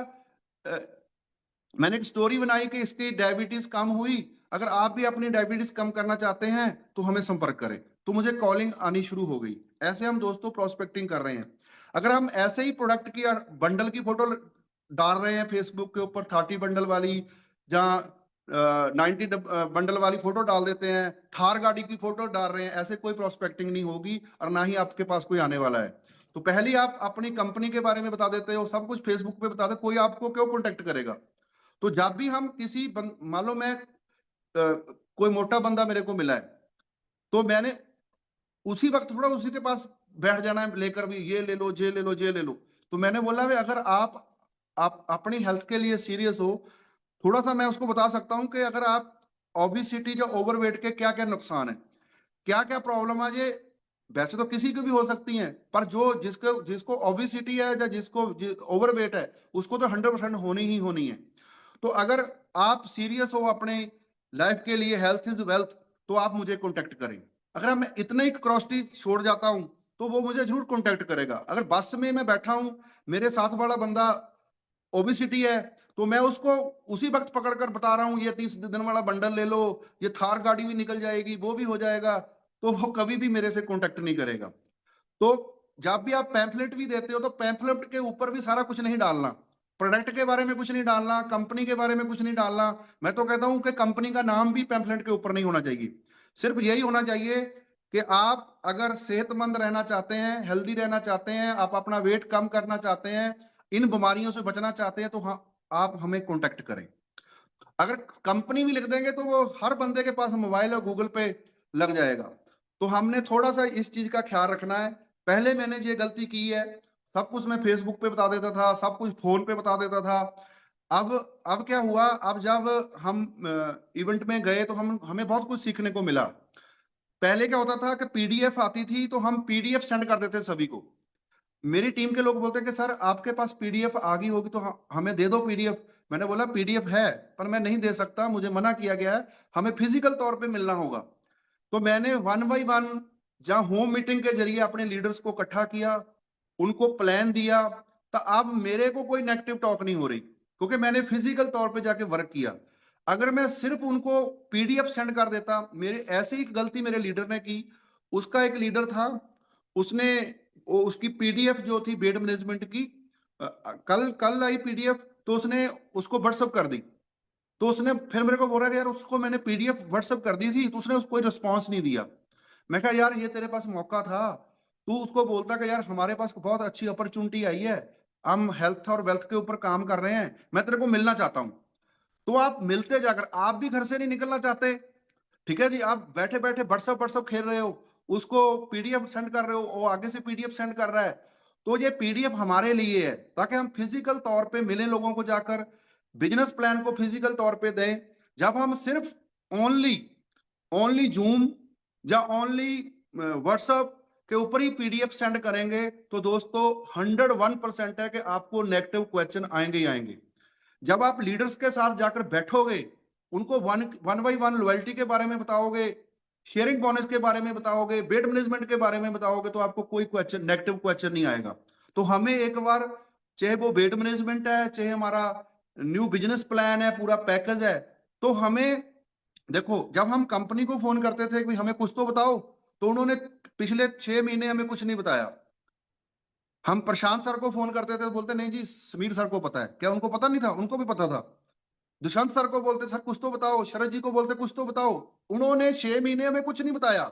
मैंने एक स्टोरी बनाई कि इसकी डायबिटीज कम हुई, अगर आप भी अपनी डायबिटीज कम करना चाहते हैं तो हमें संपर्क करें। तो मुझे कॉलिंग आनी शुरू हो गई। ऐसे हम दोस्तों प्रोस्पेक्टिंग कर रहे हैं। अगर हम ऐसे ही प्रोडक्ट की बंडल की फोटो डाल रहे हैं फेसबुक के ऊपर, 30 बंडल वाली, जहाँ 90 बंडल वाली फोटो डाल देते हैं, थार गाड़ी की फोटो डाल रहे हैं, ऐसे कोई प्रोस्पेक्टिंग नहीं होगी, और ना ही आपके पास कोई आने वाला है। तो पहले आप अपनी कंपनी के बारे में बता देते हो, सब कुछ फेसबुक पे बता दे, कोई आपको क्यों कॉन्टेक्ट करेगा? तो जब भी हम किसी मान लो मैं कोई मोटा बंदा मेरे को मिला है, तो मैंने उसी वक्त थोड़ा उसी के पास बैठ जाना है, लेकर भी ये ले लो, ये ले लो, ये ले लो। तो मैंने बोला भाई अगर आप अपनी हेल्थ के लिए सीरियस हो, थोड़ा सा मैं उसको बता सकता हूँ कि अगर आप ओबिसिटी या ओवरवेट के क्या क्या नुकसान है, क्या क्या प्रॉब्लम है। ये वैसे तो किसी को भी हो सकती है, पर जो जिसको जिसको ओबिसिटी है या जिसको ओवरवेट है, उसको तो 100% होनी ही होनी है। तो अगर आप सीरियस हो अपने लाइफ के लिए, हेल्थ इज वेल्थ, तो आप मुझे कांटेक्ट करें। अगर मैं इतने ही क्रॉसिटी छोड़ जाता हूं, तो वो मुझे जरूर कांटेक्ट करेगा। अगर बस में मैं बैठा हूं, मेरे साथ वाला बंदा ओबिसिटी है, तो मैं उसको उसी वक्त पकड़कर बता रहा हूं ये 30 दिन वाला बंडल ले लो, ये थार गाड़ी भी निकल जाएगी, वो भी हो जाएगा, तो वो कभी भी मेरे से कांटेक्ट नहीं करेगा। तो जब भी आप पैम्फलेट भी देते हो, तो पैम्फलेट के ऊपर भी सारा कुछ नहीं डालना, प्रोडक्ट के बारे में कुछ नहीं डालना, कंपनी के बारे में कुछ नहीं डालना। मैं तो कहता हूं कि कंपनी का नाम भी पैम्फलेट के ऊपर नहीं होना चाहिए। सिर्फ यही होना चाहिए कि आप अगर सेहतमंद रहना चाहते हैं, हेल्दी रहना चाहते हैं, आप अपना वेट कम करना चाहते हैं, इन बीमारियों से बचना चाहते हैं, तो हाँ, आप हमें कॉन्टेक्ट करें। अगर कंपनी भी लिख देंगे तो वो हर बंदे के पास मोबाइल और गूगल पे लग जाएगा। तो हमने थोड़ा सा इस चीज का ख्याल रखना है। पहले मैंने ये गलती की है, सब कुछ मैं फेसबुक पे बता देता था, सब कुछ फोन पे बता देता था। अब अब क्या हुआ, अब जब हम इवेंट में गए तो हम हमें बहुत कुछ सीखने को मिला। पहले क्या होता था कि पीडीएफ आती थी, तो हम पीडीएफ सेंड कर देते सभी को। मेरी टीम के लोग बोलते हैं कि सर आपके पास पीडीएफ आ गई होगी तो हमें दे दो पीडीएफ। मैंने बोला पीडीएफ है, पर मैं नहीं दे सकता, मुझे मना किया गया है, हमें फिजिकल तौर पे मिलना होगा। तो मैंने 1 बाय 1 जहां होम मीटिंग के जरिए अपने लीडर्स को इकट्ठा किया, उनको प्लान दिया, तो अब मेरे को कोई नेगेटिव टॉक नहीं हो रही, क्योंकि मैंने फिजिकल तौर पे जाके वर्क किया। अगर मैं सिर्फ उनको पीडीएफ सेंड कर देता, मेरे ऐसे ही गलती मेरे लीडर ने की। उसका एक लीडर था, उसने उसकी पीडीएफ जो थी वेट मैनेजमेंट की, कल कल आई पीडीएफ, तो उसने उसको व्हाट्सएप कर दी। तो उसने फिर मेरे को बोला कि यार उसको मैंने पीडीएफ व्हाट्सएप कर दी थी, तो उसने उसको रिस्पॉन्स नहीं दिया। मैं कहा यार ये तेरे पास मौका था, तू उसको बोलता कि यार हमारे पास बहुत अच्छी अपॉर्चुनिटी आई है, हम हेल्थ और वेल्थ के ऊपर काम कर रहे हैं, मैं तेरे को मिलना चाहता हूँ। तो आप मिलते जाकर, आप भी घर से नहीं निकलना चाहते, ठीक है जी, आप बैठे बैठे व्हाट्सएप व्हाट्सएप खेल रहे हो, उसको पीडीएफ सेंड कर रहे हो, वो आगे से पीडीएफ सेंड कर रहा है। तो ये पीडीएफ हमारे लिए है ताकि हम फिजिकल तौर पे मिले लोगों को जाकर, बिजनेस प्लान को फिजिकल तौर पे दें। जब हम सिर्फ ओनली ओनली जूम या ओनली व्हाट्सएप के ऊपर ही पीडीएफ सेंड करेंगे तो दोस्तों 101% है कि आपको नेगेटिव क्वेश्चन आएंगे ही आएंगे। जब आप लीडर्स के साथ जाकर बैठोगे, उनको वन बाई वन लॉयल्टी के बारे में बताओगे, शेयरिंग बोनस के बारे में बताओगे, बेट मैनेजमेंट के बारे में बताओगे, तो आपको कोई क्वेश्चन, नेगेटिव क्वेश्चन नहीं आएगा। तो हमें एक बार, चाहे वो बेट मैनेजमेंट है, चाहे हमारा न्यू बिजनेस प्लान है, पूरा पैकेज है, तो हमें देखो, जब हम कंपनी को फोन करते थे कि हमें कुछ तो बताओ, तो उन्होंने पिछले 6 महीने हमें कुछ नहीं बताया। हम प्रशांत सर को फोन करते थे तो बोलते नहीं जी समीर सर को पता है। क्या उनको पता नहीं था? उनको भी पता था। दुष्यंत सर को बोलते सर कुछ तो बताओ, शरद जी को बोलते कुछ तो बताओ, उन्होंने 6 महीने हमें कुछ नहीं बताया।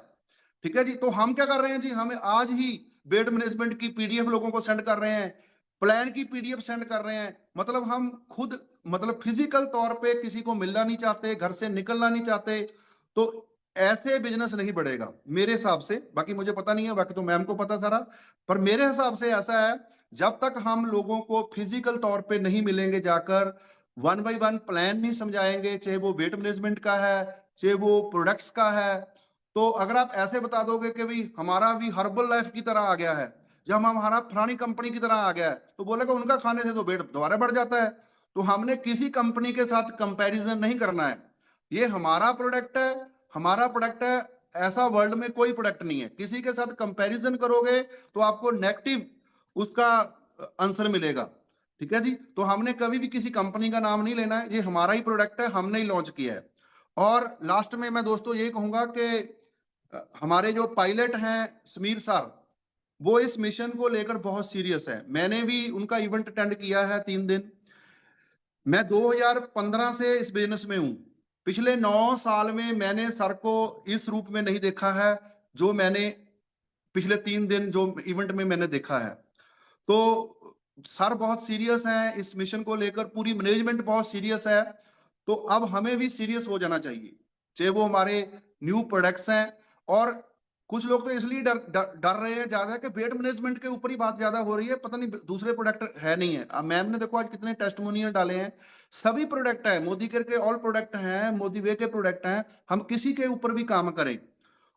ठीक है जी, तो हम क्या कर रहे हैं जी, हमें आज ही बेड मैनेजमेंट की पीडीएफ लोगों को सेंड कर रहे हैं, प्लान की पीडीएफ सेंड कर रहे हैं। मतलब हम खुद, मतलब फिजिकल तौर पे किसी को मिलना नहीं चाहते, घर से निकलना नहीं चाहते। तो ऐसे बिजनेस नहीं बढ़ेगा मेरे हिसाब से, बाकी मुझे पता नहीं है, बाकी तो मैम को पता सारा, पर मेरे हिसाब से ऐसा है, जब तक हम लोगों को फिजिकल तौर पे नहीं मिलेंगे जाकर, वन बाई वन प्लान नहीं समझाएंगे, चाहे वो वेट मैनेजमेंट का है, चाहे वो प्रोडक्ट्स का है। तो अगर आप ऐसे बता दोगे कि भाई हमारा भी हर्बल लाइफ की तरह आ गया है, जब हमारा फलानी कंपनी की तरह आ गया है, तो बोलेगा उनका खाने से तो वेट दोबारा बढ़ जाता है। तो हमने किसी कंपनी के साथ कंपैरिजन नहीं करना है। ये हमारा प्रोडक्ट है, हमारा प्रोडक्ट है, ऐसा वर्ल्ड में कोई प्रोडक्ट नहीं है। किसी के साथ कंपैरिजन करोगे तो आपको नेगेटिव उसका आंसर मिलेगा। ठीक है जी, तो हमने कभी भी किसी कंपनी का नाम नहीं लेना है, ये हमारा ही प्रोडक्ट है, हमने ही लॉन्च किया है। और लास्ट में मैं दोस्तों ये कहूंगा कि हमारे जो पायलट हैं समीर सर, वो इस मिशन को लेकर बहुत सीरियस है। मैंने भी उनका इवेंट अटेंड किया है 3 दिन। मैं 2015 से इस बिजनेस में हूं। पिछले 9 साल में मैंने सर को इस रूप में नहीं देखा है जो मैंने पिछले 3 दिन जो इवेंट में मैंने देखा है। तो सर बहुत सीरियस है इस मिशन को लेकर, पूरी मैनेजमेंट बहुत सीरियस है। तो अब हमें भी सीरियस हो जाना चाहिए, चाहे वो हमारे न्यू प्रोडक्ट्स हैं। और कुछ लोग तो इसलिए डर रहे हैं ज्यादा कि वेट मैनेजमेंट के ऊपर ही बात ज्यादा हो रही है, पता नहीं दूसरे प्रोडक्ट है नहीं है। अब मैम ने देखो आज कितने टेस्टिमोनियल डाले हैं, सभी प्रोडक्ट है, मोदी केयर के ऑल प्रोडक्ट हैं, मोदी वे के प्रोडक्ट हैं, हम किसी के ऊपर भी काम करें।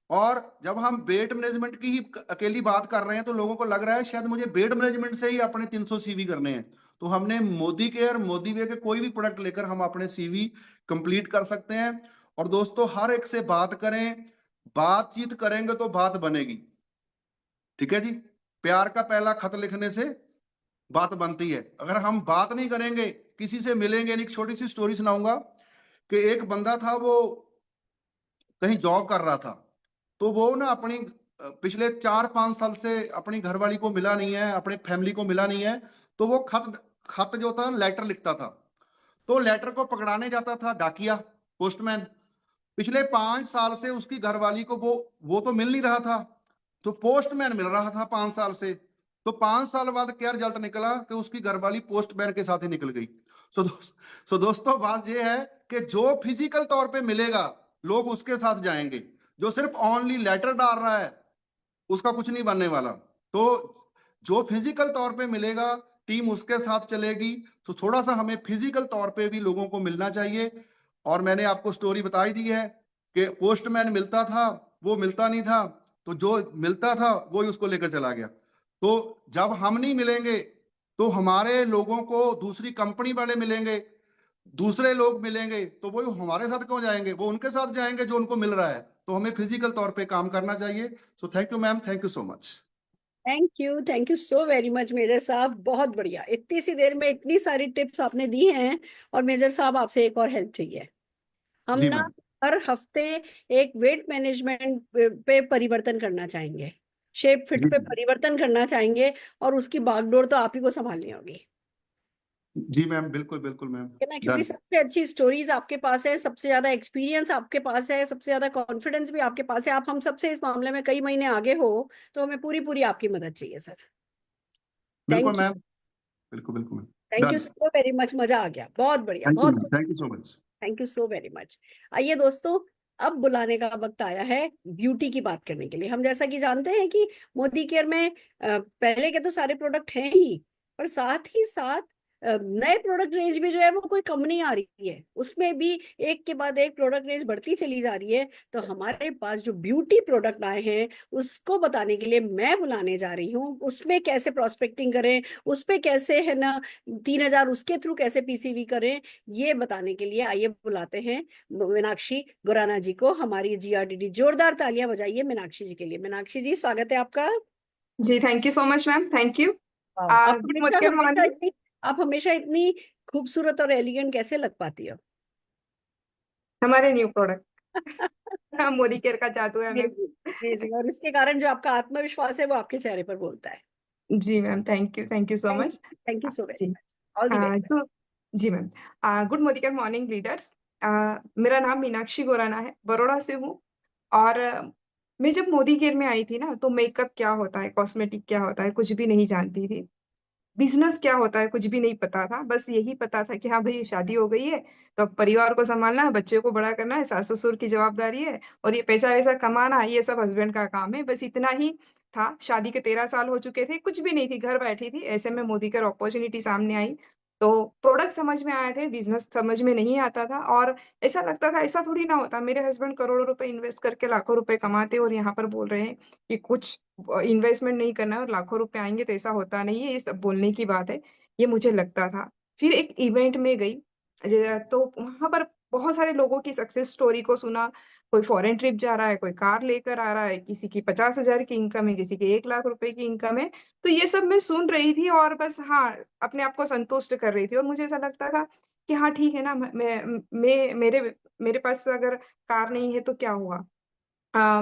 और जब हम वेट मैनेजमेंट की ही अकेली बात कर रहे हैं तो लोगों को लग रहा है शायद मुझे वेट मैनेजमेंट से ही अपने 300 सीवी करने हैं। तो हमने मोदी केयर, मोदी वे के कोई भी प्रोडक्ट लेकर हम अपने सीवी कंप्लीट कर सकते हैं। और दोस्तों हर एक से बात करें, बातचीत करेंगे तो बात बनेगी। ठीक है जी, प्यार का पहला खत लिखने से बात बनती है। अगर हम बात नहीं करेंगे, किसी से मिलेंगे नहीं। एक छोटी सी स्टोरी सुनाऊंगा कि एक बंदा था, वो कहीं जॉब कर रहा था, तो वो ना अपनी पिछले 4-5 साल से अपनी घरवाली को मिला नहीं है, अपने फैमिली को मिला नहीं है। तो वो खत खत जो था लेटर लिखता था, तो लेटर को पकड़ाने जाता था डाकिया, पोस्टमैन। पिछले 5 साल से उसकी घरवाली को वो तो मिल नहीं रहा था, तो पोस्टमैन मिल रहा था 5 साल से। तो 5 साल बाद क्या रिजल्ट निकला कि उसकी घरवाली पोस्टमैन के साथ ही निकल गई। सो दोस्तों बात ये है कि जो फिजिकल तौर पे मिलेगा लोग उसके साथ जाएंगे, जो सिर्फ ओनली लेटर डाल रहा है उसका कुछ नहीं बनने वाला। तो जो फिजिकल तौर पे मिलेगा टीम उसके साथ चलेगी। तो थोड़ा सा हमें फिजिकल तौर पे भी लोगों को मिलना चाहिए। और मैंने आपको स्टोरी बताई दी है कि पोस्टमैन मिलता था, वो मिलता नहीं था, तो जो मिलता था वो ही उसको लेकर चला गया। तो जब हम नहीं मिलेंगे तो हमारे लोगों को दूसरी कंपनी वाले मिलेंगे, दूसरे लोग मिलेंगे, तो वो हमारे साथ क्यों जाएंगे, वो उनके साथ जाएंगे जो उनको मिल रहा है। तो हमें फिजिकल तौर पे काम करना चाहिए। So thank you ma'am, thank you so much. Thank you so very much major साहब, बहुत बढ़िया। इतनी सी देर में इतनी सारी टिप्स आपने दी हैं। और मेजर साहब आपसे एक और हेल्प चाहिए। हम जी ना मैम। हर हफ्ते एक वेट मैनेजमेंट पे परिवर्तन करना चाहेंगे, शेप फिट जी पे परिवर्तन करना चाहेंगे, और उसकी बागडोर तो आप ही को संभालनी होगी। जी मैम, बिल्कुल बिल्कुल मैम, है ना, क्योंकि डन। सबसे अच्छी स्टोरीज आपके पास है, सबसे ज्यादा एक्सपीरियंस आपके पास है, सबसे ज्यादा कॉन्फिडेंस भी आपके पास है। आप हम सबसे इस मामले में कई महीने आगे हो, तो हमें पूरी पूरी आपकी मदद चाहिए सर। बिल्कुल थैंक यू। मैम, बिल्कुल बिल्कुल ma'am, thank you done. So very much, मजा आ गया, बहुत बढ़िया, थैंक यू बहुत मैम, कुछ। Thank you so much. Thank you so very much. आइए दोस्तों, अब बुलाने का वक्त आया है ब्यूटी की बात करने के लिए। हम जैसा कि जानते हैं कि मोदी केयर में पहले के तो सारे प्रोडक्ट हैं ही, पर साथ ही साथ नए प्रोडक्ट रेंज में जो है वो कोई कम नहीं आ रही है, उसमें भी एक के बाद एक प्रोडक्ट रेंज बढ़ती चली जा रही है। तो हमारे पास जो ब्यूटी प्रोडक्ट आए हैं उसको बताने के लिए मैं बुलाने जा रही हूँ। उसमें कैसे प्रोस्पेक्टिंग करें, उस पे कैसे है ना 3,000 उसके थ्रू कैसे पीसीवी करें, ये बताने के लिए आइए बुलाते हैं मीनाक्षी गुराना जी को। हमारी जीआरडीडी, जोरदार तालियां बजाइए मीनाक्षी जी के लिए। मीनाक्षी जी, स्वागत है आपका। जी, thank you so much ma'am, thank you. Wow, आप गुड हमेशा हमेशा मॉर्निंग। इतनी आप हमेशा इतनी खूबसूरत और एलिगेंट कैसे लग पाती हो? हमारे न्यू प्रोडक्ट मोदी केयर का जादू है मैम। अमेजिंग, और इसके कारण जो आपका आत्मविश्वास है वो आपके चेहरे पर बोलता है। जी ma'am, thank you so thank much. Thank you so very जी। Much. All the very best. तो जी ma'am, good Modi care morning leaders. मेरा नाम मीनाक्षी गोराना है, बड़ौदा से हूँ। और मैं जब मोदी केयर में आई थी ना, तो मेकअप क्या होता है, कॉस्मेटिक क्या होता है, कुछ भी नहीं जानती थी। बिज़नेस क्या होता है कुछ भी नहीं पता था। बस यही पता था कि हाँ भई शादी हो गई है, तो अब परिवार को सँभालना है, बच्चे को बड़ा करना है, सास-ससुर की जवाबदारी है और ये पैसा-वैसा कमाना है, ये सब हस्बैंड का काम है। बस इतना ही था। शादी के 13 साल हो चुके थे, कुछ भी नहीं थी, घर बैठी थी। ऐसे में मोदी केयर अपॉर्च्युनिटी सामने आई, तो प्रोडक्ट समझ में आए थे, बिज़नेस समझ में नहीं आता था। और ऐसा लगता था ऐसा थोड़ी ना होता, मेरे हस्बैंड करोड़ों रुपए इन्वेस्ट करके लाखों रुपए कमाते और यहाँ पर बोल रहे हैं कि कुछ इन्वेस्टमेंट नहीं करना है और लाखों रुपए आएँगे, तो ऐसा होता नहीं है, ये सब बोलने की बात है, ये मुझे लगता था। फिर एक इवेंट में गई, तो वहाँ पर बहुत सारे लोगों की सक्सेस स्टोरी को सुना। कोई फॉरेन ट्रिप जा रहा है, कोई कार लेकर आ रहा है, किसी की 50,000 की इनकम है, किसी की 1 लाख रुपए की इनकम है। तो ये सब मैं सुन रही थी और बस हाँ, अपने आप को संतुष्ट कर रही थी और मुझे ऐसा लगता था कि हाँ, ठीक है ना, मैं मेरे पास अगर कार नहीं है तो क्या हुआ?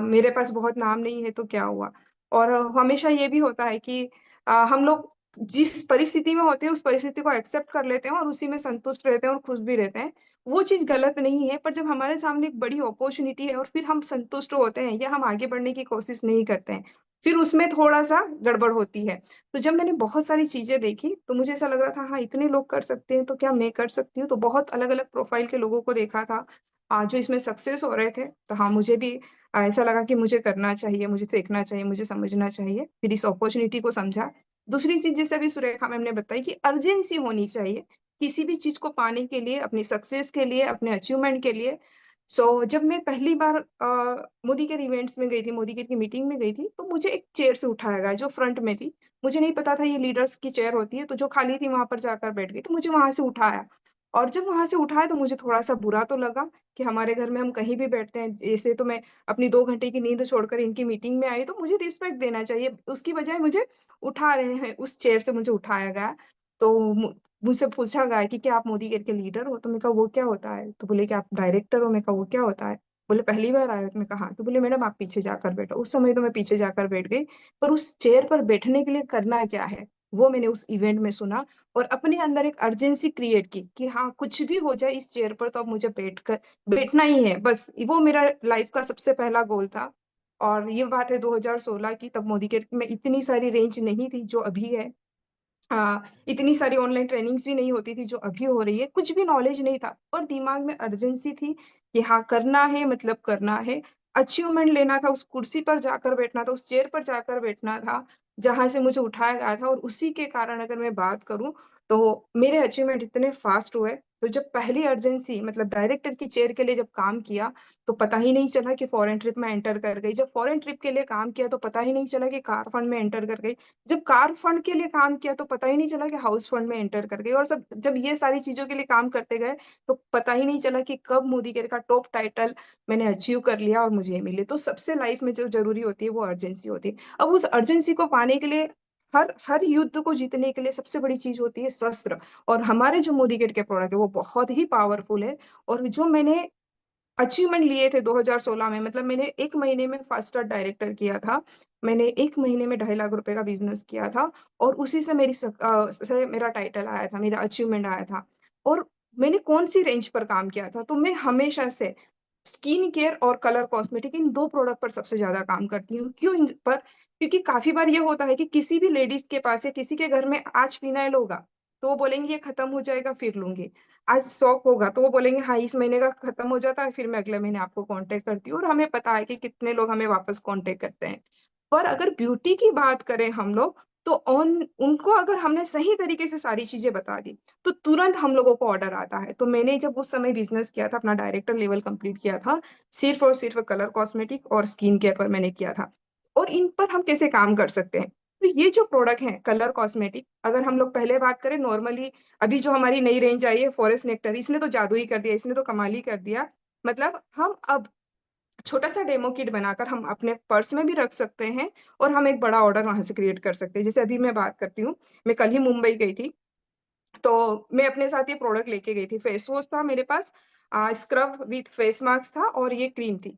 मेरे पास बहुत नाम नहीं है तो क्या हुआ? और हमेशा ये भी होता है कि हम लोग जिस परिस्थिति में होते हैं, उस परिस्थिति को एक्सेप्ट कर लेते हैं और उसी में संतुष्ट रहते हैं और खुश भी रहते हैं। वो चीज़ गलत नहीं है, पर जब हमारे सामने एक बड़ी अपॉर्च्युनिटी है और फिर हम संतुष्ट होते हैं या हम आगे बढ़ने की कोशिश नहीं करते हैं, फिर उसमें थोड़ा-सा गड़बड़ होती है। तो जब मैंने बहुत सारी चीज़ें देखी, तो मुझे ऐसा लग रहा था, हाँ, इतने लोग कर सकते हैं, तो क्या मैं कर सकती हूँ? तो बहुत अलग-अलग प्रोफाइल के लोगों को देखा था जो इसमें सक्सेस हो रहे थे। तो हाँ, मुझे भी ऐसा लगा कि मुझे करना चाहिए, मुझे देखना चाहिए, मुझे समझना चाहिए, फिर इस अपॉर्च्युनिटी को समझा। दूसरी चीज़ जैसे अभी सुरेखा मैम ने बताई कि अर्जेंसी होनी चाहिए, किसी भी चीज़ को पाने के लिए, अपनी सक्सेस के लिए, अपने अचीवमेंट के लिए। जब मैं पहली बार मोदी केयर इवेंट्स में गई थी, मोदी केयर की मीटिंग में गई थी, तो मुझे एक चेयर से उठाया गया जो फ्रंट में थी। मुझे नहीं पता था ये लीडर्स की चेयर होती है, तो जो खाली थी वहाँ पर जाकर बैठ गई, तो मुझे वहाँ से उठाया। और जब वहाँ से उठाया तो मुझे थोड़ा-सा बुरा तो लगा कि हमारे घर में हम कहीं भी बैठते हैं, ऐसे तो मैं अपनी 2 घंटे की नींद छोड़कर इनकी मीटिंग में आई, तो मुझे रिस्पेक्ट देना चाहिए। उसकी बजाय मुझे उठा रहे हैं, उस चेयर से मुझे उठाया गया। तो मुझसे पूछा गया कि क्या आप मोदी केयर के लीडर हो? तो मैंने कहा वो क्या होता है? तो बोले कि आप डायरेक्टर हो? मैं कहा वो क्या होता है? बोले पहली बार आए हो? तो मैं कहा हाँ। तो बोले मैडम आप पीछे जाकर बैठो। उस समय तो मैं पीछे जाकर बैठ गई, पर उस चेयर पर बैठने के लिए करना क्या है? वो मैंने उस इवेंट में सुना और अपने अंदर एक अर्जेंसी क्रिएट की कि हाँ, कुछ भी हो जाए इस चेयर पर तो अब मुझे बैठना ही है। बस वो मेरा लाइफ का सबसे पहला गोल था। और ये बात है 2016 की, तब मोदी केयर में इतनी सारी रेंज नहीं थी जो अभी है। इतनी सारी ऑनलाइन ट्रेनिंग्स भी नहीं होती थी जो अभी हो रही है, कुछ भी नॉलेज नहीं था, पर दिमाग में अर्जेंसी थी कि हाँ, करना है मतलब करना है, अचीवमेंट लेना था, उस कुर्सी पर जाकर बैठना था, उस चेयर पर जाकर बैठना था, जहाँ से मुझे उठाया गया था। और उसी के कारण अगर मैं बात करूँ, तो मेरे अचीवमेंट इतने फास्ट हुए, तो जब पहली अर्जेंसी मतलब डायरेक्टर की चेयर के लिए जब काम किया, तो पता ही नहीं चला कि फॉरेन ट्रिप में एंटर कर गई। जब फॉरेन ट्रिप के लिए काम किया, तो पता ही नहीं चला कि कार फंड में एंटर कर गई। जब कार फंड के लिए काम किया तो पता ही नहीं चला कि हाउस फंड में एंटर कर गई। और सब जब ये सारी चीज़ों के लिए काम करते गए, तो पता ही नहीं चला कि कब मोदी केयर का टॉप टाइटल मैंने अचीव कर लिया और मुझे ये मिले। तो सबसे लाइफ में जो ज़रूरी होती है वो अर्जेंसी होती है। अब उस अर्जेंसी को पाने के लिए हर हर युद्ध को जीतने के लिए सबसे बड़ी चीज़ होती है शस्त्र। और हमारे जो मोदी केयर के प्रोडक्ट है वो बहुत ही पावरफुल है। और जो मैंने अचीवमेंट लिए थे 2016 में। मतलब मैंने 1 महीने में फास्ट स्टार डायरेक्टर किया था। मैंने 1 महीने में 2.5 लाख रुपए का बिजनेस किया था और उसी से से मेरा टाइटल आया था, मेरा अचीवमेंट आया था। और मैंने कौन-सी रेंज पर काम किया था? तो मैं हमेशा से स्किन केयर और कलर कॉस्मेटिक इन 2 प्रोडक्ट पर सबसे ज़्यादा काम करती हूँ। क्यों इन पर? क्योंकि काफ़ी बार ये होता है कि किसी भी लेडीज़ के पास या किसी के घर में आज फिनाइल होगा, तो वो बोलेंगी ये खत्म हो जाएगा फिर लूँगी। आज शॉप होगा तो वो बोलेंगे हाँ, इस महीने का खत्म हो जाता है, फिर मैं अगले महीने आपको कॉन्टैक्ट करती हूँ और हमें पता है कि कितने लोग हमें वापस कॉन्टैक्ट करते हैं। पर अगर ब्यूटी की बात करें हम लोग, तो उनको अगर हमने सही तरीके से सारी चीज़ें बता दी, तो तुरंत हम लोगों को ऑर्डर आता है। तो मैंने जब उस समय बिज़नेस किया था, अपना डायरेक्टर लेवल कंप्लीट किया था, सिर्फ़ और सिर्फ़ कलर कॉस्मेटिक और स्किन केयर पर मैंने किया था। और इन पर हम कैसे काम कर सकते हैं? तो ये जो प्रोडक्ट हैं, कलर कॉस्मेटिक, अगर हम लोग पहले बात करें नॉर्मली, अभी जो हमारी नई रेंज आई है फॉरेस्ट नेक्टर, इसने तो जादू ही कर दिया, इसने तो कमाल ही कर दिया। मतलब हम अब छोटा-सा डेमो किट बनाकर हम अपने पर्स में भी रख सकते हैं और हम एक बड़ा ऑर्डर वहाँ से क्रिएट कर सकते हैं। जैसे अभी मैं बात करती हूँ, मैं कल ही मुंबई गई थी, तो मैं अपने साथ ये प्रोडक्ट लेके गई थी। फेस वॉश था मेरे पास, स्क्रब विथ फेस मास्क था और ये क्रीम थी।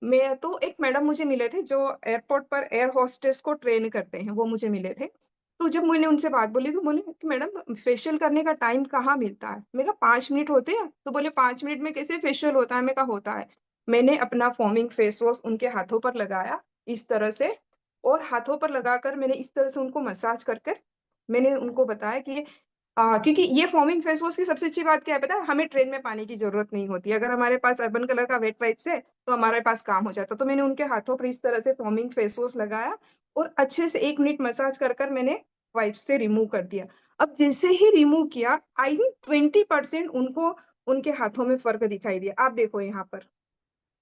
मैं तो एक मैडम मुझे मिले थे जो एयरपोर्ट पर एयर होस्टेस को ट्रेन करते हैं, वो मुझे मिले थे। तो जब मैंने उनसे बात बोली तो बोले कि मैडम फेशियल करने का टाइम कहाँ मिलता है? मैंने कहा 5 मिनट होते हैं? तो बोले 5 मिनट में कैसे फेशियल होता है? मैंने कहा होता है। मैंने अपना फोमिंग फेस वॉश उनके हाथों पर लगाया इस तरह से और हाथों पर लगाकर मैंने इस तरह से उनको मसाज कर कर मैंने उनको बताया कि क्योंकि ये फोमिंग फेस वॉश की सबसे अच्छी बात क्या है पता है? हमें ट्रेन में पानी की ज़रूरत नहीं होती है। अगर हमारे पास अर्बन कलर का वेट वाइप्स है, तो हमारे पास काम हो जाता। तो मैंने उनके हाथों पर इस तरह से फोमिंग फेस वॉश लगाया और अच्छे से 1 मिनट मसाज कर कर मैंने वाइप्स से रिमूव कर दिया। अब जैसे ही रिमूव किया, आई थिंक 20% उनको उनके हाथों में फ़र्क दिखाई दिया। आप देखो यहाँ पर,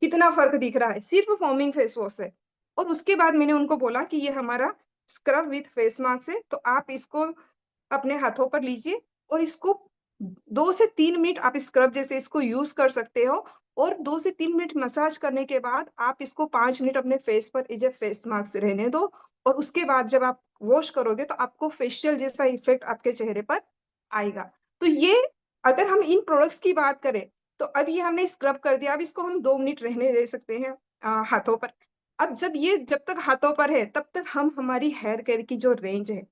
कितना फ़र्क दिख रहा है, सिर्फ़ फोमिंग फेस वॉश से। और उसके बाद मैंने उनको बोला कि ये हमारा स्क्रब विथ फेस मास्क है, तो आप इसको अपने हाथों पर लीजिए और इसको 2 से 3 मिनट आप स्क्रब जैसे इसको यूज़ कर सकते हो और 2 से 3 मिनट मसाज करने के बाद आप इसको 5 मिनट अपने फेस पर एज़ अ फेस मास्क रहने दो और उसके बाद जब आप वॉश करोगे तो आपको फेशियल जैसा इफ़ेक्ट आपके चेहरे पर आएगा। तो ये अगर हम इन प्रोडक्ट्स की बात करें, तो अब ये हमने स्क्रब कर दिया, अब इसको हम 2 मिनट रहने दे सकते हैं हाथों पर। अब जब तक हाथों पर है, तब तक हम हमारी हेयर केयर की जो रेंज है,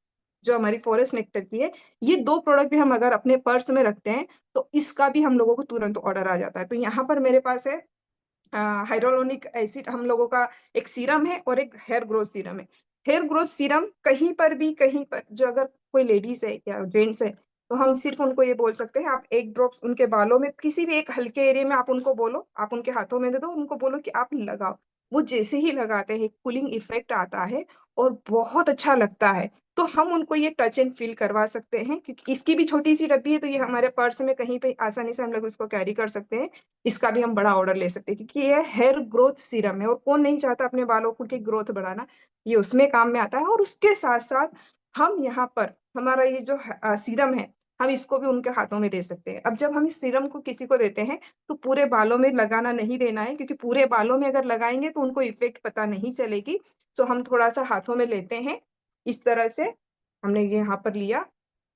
जो हमारी फॉरेस्ट नेक्टर की है, ये 2 प्रोडक्ट भी हम अगर अपने पर्स में रखते हैं, तो इसका भी हम लोगों को तुरंत ऑर्डर आ जाता है। तो यहाँ पर मेरे पास है हाइड्रोलोनिक एसिड हम लोगों का एक सीरम है और एक हेयर ग्रोथ सीरम है। हेयर ग्रोथ सीरम कहीं पर जो अगर कोई लेडीज़ है या जेंट्स है, तो हम सिर्फ़ उनको ये बोल सकते हैं, आप 1 ड्रॉप्स उनके बालों में किसी भी एक हल्के एरिया में आप उनको बोलो, आप उनके हाथों में दे दो, उनको बोलो कि आप लगाओ। वो जैसे ही लगाते हैं, कूलिंग इफ़ेक्ट आता है और बहुत अच्छा लगता है। तो हम उनको ये टच एंड फ़ील करवा सकते हैं क्योंकि इसकी भी छोटी-सी डब्बी है, तो ये हमारे पर्स में कहीं पे आसानी से हम लोग इसको कैरी कर सकते हैं। इसका भी हम बड़ा ऑर्डर ले सकते हैं क्योंकि ये हेयर ग्रोथ सीरम है और कौन नहीं चाहता अपने बालों को की ग्रोथ बढ़ाना, ये उसमें काम में आता है और उसके साथ-साथ हम यहाँ पर हमारा ये जो सीरम है, हम इसको भी उनके हाथों में दे सकते हैं। अब जब हम इस सीरम को किसी को देते हैं, तो पूरे बालों में लगाना नहीं देना है क्योंकि पूरे बालों में अगर लगाएँगे तो उनको इफ़ेक्ट पता नहीं चलेगी। सो हम थोड़ा-सा हाथों में लेते हैं, इस तरह से हमने ये यहाँ पर लिया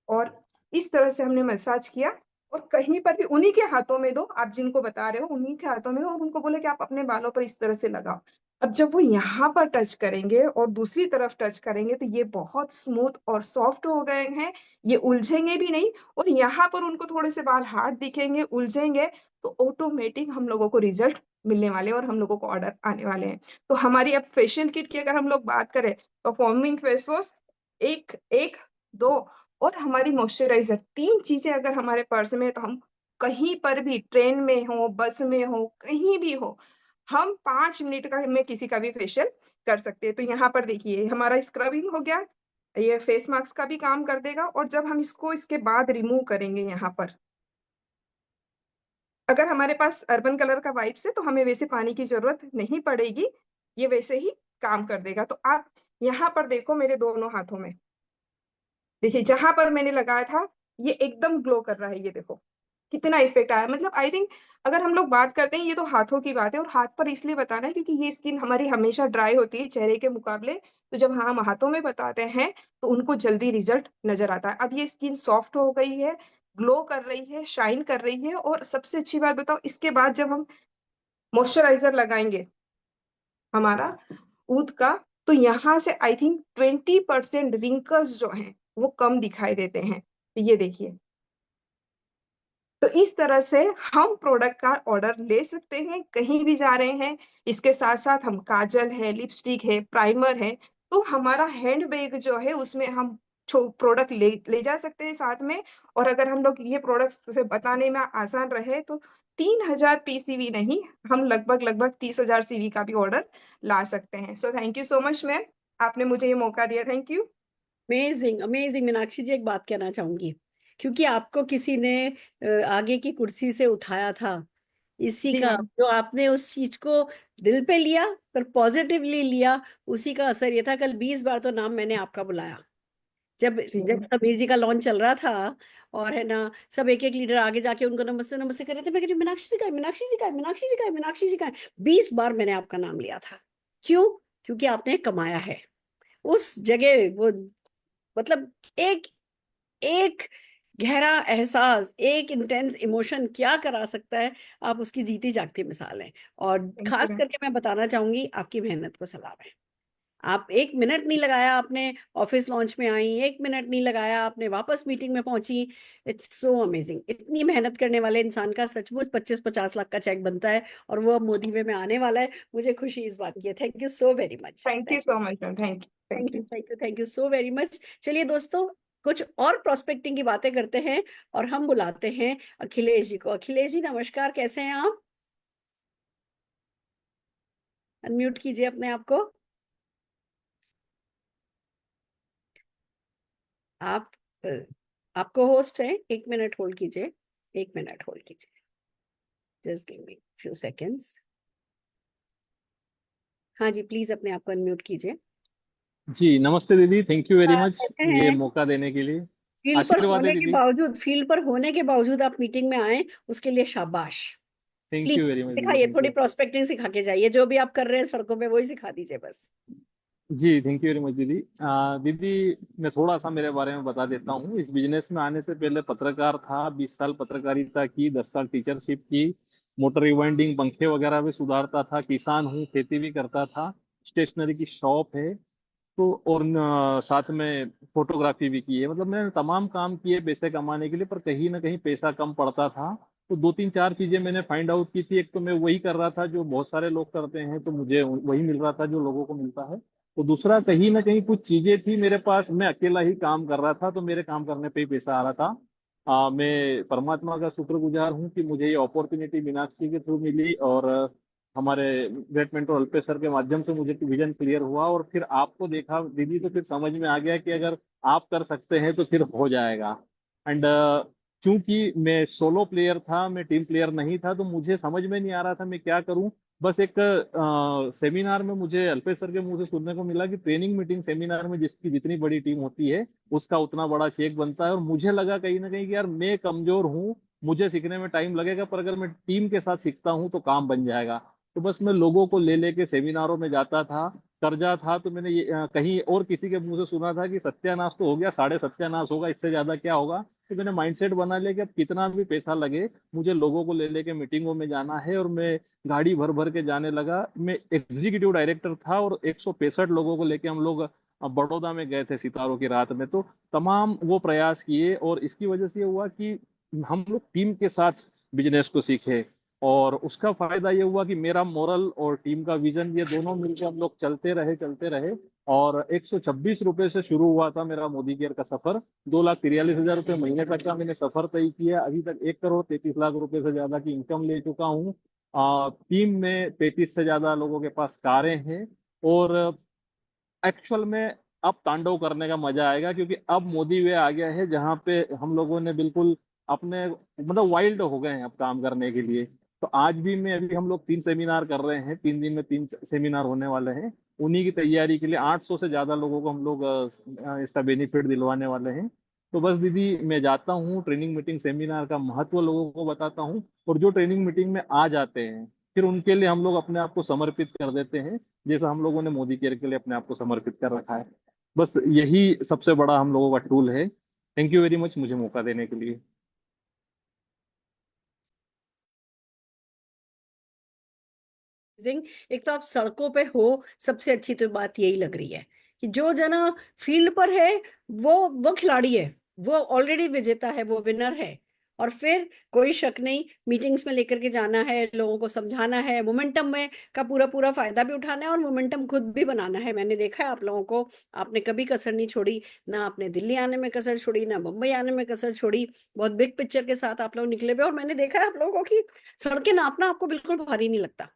और इस तरह से हमने मसाज किया और कहीं पर भी उन्हीं के हाथों में दो, आप जिनको बता रहे हो उन्हीं के हाथों में दो और उनको बोलो कि आप अपने बालों पर इस तरह से लगाओ। अब जब वो यहाँ पर टच करेंगे और दूसरी तरफ टच करेंगे तो ये बहुत स्मूथ और सॉफ्ट हो गए हैं, ये उलझेंगे भी नहीं और यहाँ पर उनको थोड़े से बाल हार्ड दिखेंगे, उलझेंगे तो ऑटोमेटिक हम लोगों को रिज़ल्ट मिलने वाले हैं और हम लोगों को ऑर्डर आने वाले हैं। तो हमारी अब फेशियल किट की अगर हम लोग बात करें, तो फोमिंग फेस वॉश 1 1 2 और हमारी मॉइस्चराइज़र 3 चीज़ें अगर हमारे पर्स में है तो हम कहीं पर भी ट्रेन में हो, बस में हो, कहीं भी हो, हम 5 मिनट का में किसी का भी फेशियल कर सकते हैं। तो यहाँ पर देखिए हमारा स्क्रबिंग हो गया, ये फेस मास्क का भी काम कर देगा और जब हम इसको इसके बाद रिमूव करेंगे यहाँ पर, अगर हमारे पास अर्बन कलर का वाइप्स है तो हमें वैसे पानी की ज़रूरत नहीं पड़ेगी, ये वैसे ही काम कर देगा। तो आप यहाँ पर देखो मेरे दोनों हाथों में। देखिए, जहाँ पर मैंने लगाया था, ये एकदम ग्लो कर रहा है, ये देखो, कितना इफ़ेक्ट आया। मतलब आई थिंक अगर हम लोग बात करते हैं, ये तो हाथों की बात है और हाथ पर इसलिए बताना है क्योंकि ये स्किन हमारी हमेशा ड्राई होती है चेहरे के मुकाबले, तो जब हम हाथों में बताते हैं, तो उनको जल्दी रिज़ल्ट नज़र आता है। अब ये स्किन सॉफ्ट हो गई है, ग्लो कर रही है, शाइन कर रही है और सबसे अच्छी बात बताऊँ, इसके बाद जब हम मॉइस्चराइजर लगाएंगे हमारा ऊद का, तो यहाँ से आई थिंक 20% रिंकल्स जो हैं वो कम दिखाई देते हैं। ये देखिए, तो इस तरह से हम प्रोडक्ट का ऑर्डर ले सकते हैं कहीं भी जा रहे हैं। इसके साथ साथ हम काजल है, लिपस्टिक है, प्राइमर है, तो हमारा हैंड बैग जो है उसमें हम प्रोडक्ट ले जा सकते हैं साथ में। और अगर हम लोग ये प्रोडक्ट से बताने में आसान रहे तो 3000 पीसीवी नहीं, हम लगभग लगभग 30,000 सीवी का भी ऑर्डर ला सकते हैं। So thank you so much ma'am, आपने मुझे ये मौका दिया, thank you. Amazing amazing. Meenakshi ji, एक बात कहना चाहूंगी, क्योंकि आपको किसी ने आगे की कुर्सी से उठाया था, इसी जी का मैम। जो आपने उस चीज को दिल पे लिया, पर पॉजिटिवली लिया, उसी का असर ये था। कल 20 बार तो नाम मैंने आपका बुलाया, जब जी जब समीर जी का लॉन्च चल रहा था, और है ना, सब एक एक लीडर आगे जाके उनको नमस्ते नमस्ते कर रहे थे। मैं कह रही मीनाक्षी जी का है, मीनाक्षी जी का है, मीनाक्षी जी का है, मीनाक्षी जी का है। 20 बार मैंने आपका नाम लिया था। क्यों? क्योंकि आपने कमाया है उस जगह वो, मतलब एक एक गहरा एहसास, एक इंटेंस इमोशन क्या करा सकता है, आप उसकी जीती जागती मिसाल हैं। और थैंक यू खास मैम। करके मैं बताना चाहूंगी, आपकी मेहनत को सलाम है। आप 1 मिनट नहीं लगाया, आपने ऑफिस लॉन्च में आई, 1 मिनट नहीं लगाया, आपने वापस मीटिंग में पहुंची। It's so amazing. इतनी मेहनत करने वाले इंसान का सचमुच 25-50 लाख का चेक बनता है, और वो अब मोदी वे में आने वाला है। मुझे खुशी इस बात की है। Thank you so very much. Thank you so much ma'am, thank you, thank thank you you. Thank you thank you so very much. चलिए दोस्तों, कुछ और प्रोस्पेक्टिंग की बातें करते हैं, और हम बुलाते हैं अखिलेश जी को। अखिलेश जी नमस्कार, कैसे हैं आप? अनम्यूट कीजिए अपने आप को। आप आपको होस्ट है, 1 मिनट होल्ड कीजिए, 1 मिनट होल्ड कीजिए, just give me few seconds. हाँ जी, प्लीज अपने आप को अनम्यूट कीजिए। जी नमस्ते दीदी, थैंक यू वेरी हाँ, मच कैसे ये हैं? मौका देने के लिए। फील्ड पर आशीर्वाद है होने के दीदी। बावजूद, फील्ड पर होने के बावजूद आप मीटिंग में आए, उसके लिए शाबाश। Thank you please very much दीदी, सिखाइए, थैंक थोड़ी यू। प्रोस्पेक्टिंग सिखा के जाइए, जो भी आप कर रहे हैं सड़कों पे वही सिखा दीजिए बस। जी थैंक यू वेरी मच दीदी। दीदी, मैं थोड़ा सा मेरे बारे में बता देता हूँ। इस बिजनेस में आने से पहले पत्रकार था, 20 साल पत्रकारिता की, 10 साल टीचरशिप की, मोटर रिवाइंडिंग पंखे वगैरह भी सुधारता था, किसान हूँ, खेती भी करता था, स्टेशनरी की शॉप है, तो और साथ में फोटोग्राफी भी की है। मतलब मैंने तमाम काम किए पैसे कमाने के लिए, पर कहीं ना कहीं पैसा कम पड़ता था। तो दो तीन चार चीजें मैंने फाइंड आउट की थी। एक तो मैं वही कर रहा था जो बहुत सारे लोग करते हैं, तो मुझे वही मिल रहा था जो लोगों को मिलता है। तो दूसरा, कहीं ना कहीं कुछ चीजें थी मेरे पास, मैं अकेला ही काम कर रहा था, तो मेरे काम करने पे ही पैसा आ रहा था। मैं परमात्मा का शुक्रगुजार हूँ कि मुझे ये अपॉर्चुनिटी मीनाक्षी के थ्रू मिली, और हमारे ग्रेट मेंटर अल्पेश सर के माध्यम से मुझे विजन क्लियर हुआ, और फिर आपको देखा दीदी, तो फिर समझ में आ गया कि अगर आप कर सकते हैं तो फिर हो जाएगा। एंड चूंकि मैं सोलो प्लेयर था, मैं टीम प्लेयर नहीं था, तो मुझे समझ में नहीं आ रहा था मैं क्या करूं। बस एक सेमिनार में मुझे अल्पेश सर के मुंह से सुनने को मिला कि ट्रेनिंग मीटिंग सेमिनार में जिसकी जितनी बड़ी टीम होती है उसका उतना बड़ा चेक बनता है। और मुझे लगा कहीं ना कहीं कि यार मैं कमजोर हूँ, मुझे सीखने में टाइम लगेगा, पर अगर मैं टीम के साथ सीखता हूँ तो काम बन जाएगा। तो बस मैं लोगों को ले लेके सेमिनारों में जाता था। कर्जा था तो मैंने ये कहीं और किसी के मुंह से सुना था कि सत्यानाश तो हो गया, साढ़े सत्यानाश होगा, इससे ज्यादा क्या होगा। तो मैंने माइंडसेट बना लिया कि अब कितना भी पैसा लगे, मुझे लोगों को ले लेके मीटिंगों में जाना है। और मैं गाड़ी भर भर के जाने लगा। मैं एग्जीक्यूटिव डायरेक्टर था, और 165 लोगों को लेके हम लोग बड़ौदा में गए थे सितारों की रात में। तो तमाम वो प्रयास किए, और इसकी वजह से ये हुआ कि हम लोग टीम के साथ बिजनेस को सीखे। और उसका फायदा ये हुआ कि मेरा मोरल और टीम का विजन, ये दोनों मिलकर हम लोग चलते रहे। और 126 रुपए से शुरू हुआ था मेरा मोदी केयर का सफर। 2,43,000 रुपये महीने तक का मैंने सफर तय किया। अभी तक 1,33,00,000 रुपए से ज्यादा की इनकम ले चुका हूँ। टीम में 35 से ज्यादा लोगों के पास कारें हैं। और एक्चुअल में अब तांडव करने का मजा आएगा, क्योंकि अब मोदी वे आ गया है जहाँ पे हम लोगों ने बिल्कुल अपने, मतलब वाइल्ड हो गए हैं अब काम करने के लिए। तो आज भी मैं, अभी हम लोग 3 सेमिनार कर रहे हैं, 3 दिन में 3 सेमिनार होने वाले हैं। उन्हीं की तैयारी के लिए 800 से ज्यादा लोगों को हम लोग इसका बेनिफिट दिलवाने वाले हैं। तो बस दीदी, मैं जाता हूँ ट्रेनिंग मीटिंग सेमिनार का महत्व लोगों को बताता हूँ, और जो ट्रेनिंग मीटिंग में आ जाते हैं फिर उनके लिए हम लोग अपने आप को समर्पित कर देते हैं, जैसा हम लोगों ने मोदी केयर के लिए अपने आप को समर्पित कर रखा है। बस यही सबसे बड़ा हम लोगों का टूल है। थैंक यू वेरी मच मुझे मौका देने के लिए। एक तो आप सड़कों पे हो, सबसे अच्छी तो बात यही लग रही है कि जो जना फील्ड पर है वो खिलाड़ी है, वो ऑलरेडी विजेता है, वो विनर है। और फिर कोई शक नहीं, मीटिंग्स में लेकर के जाना है, लोगों को समझाना है, मोमेंटम में का पूरा पूरा फायदा भी उठाना है और मोमेंटम खुद भी बनाना है। मैंने देखा है आप लोगों को, आपने कभी कसर नहीं छोड़ी, ना आपने दिल्ली आने में कसर छोड़ी, ना मुंबई आने में कसर छोड़ी। बहुत बिग पिक्चर के साथ आप लोग निकले हुए। और मैंने देखा है आप लोगों को कि सड़कें नापना आपको बिल्कुल भारी नहीं लगता।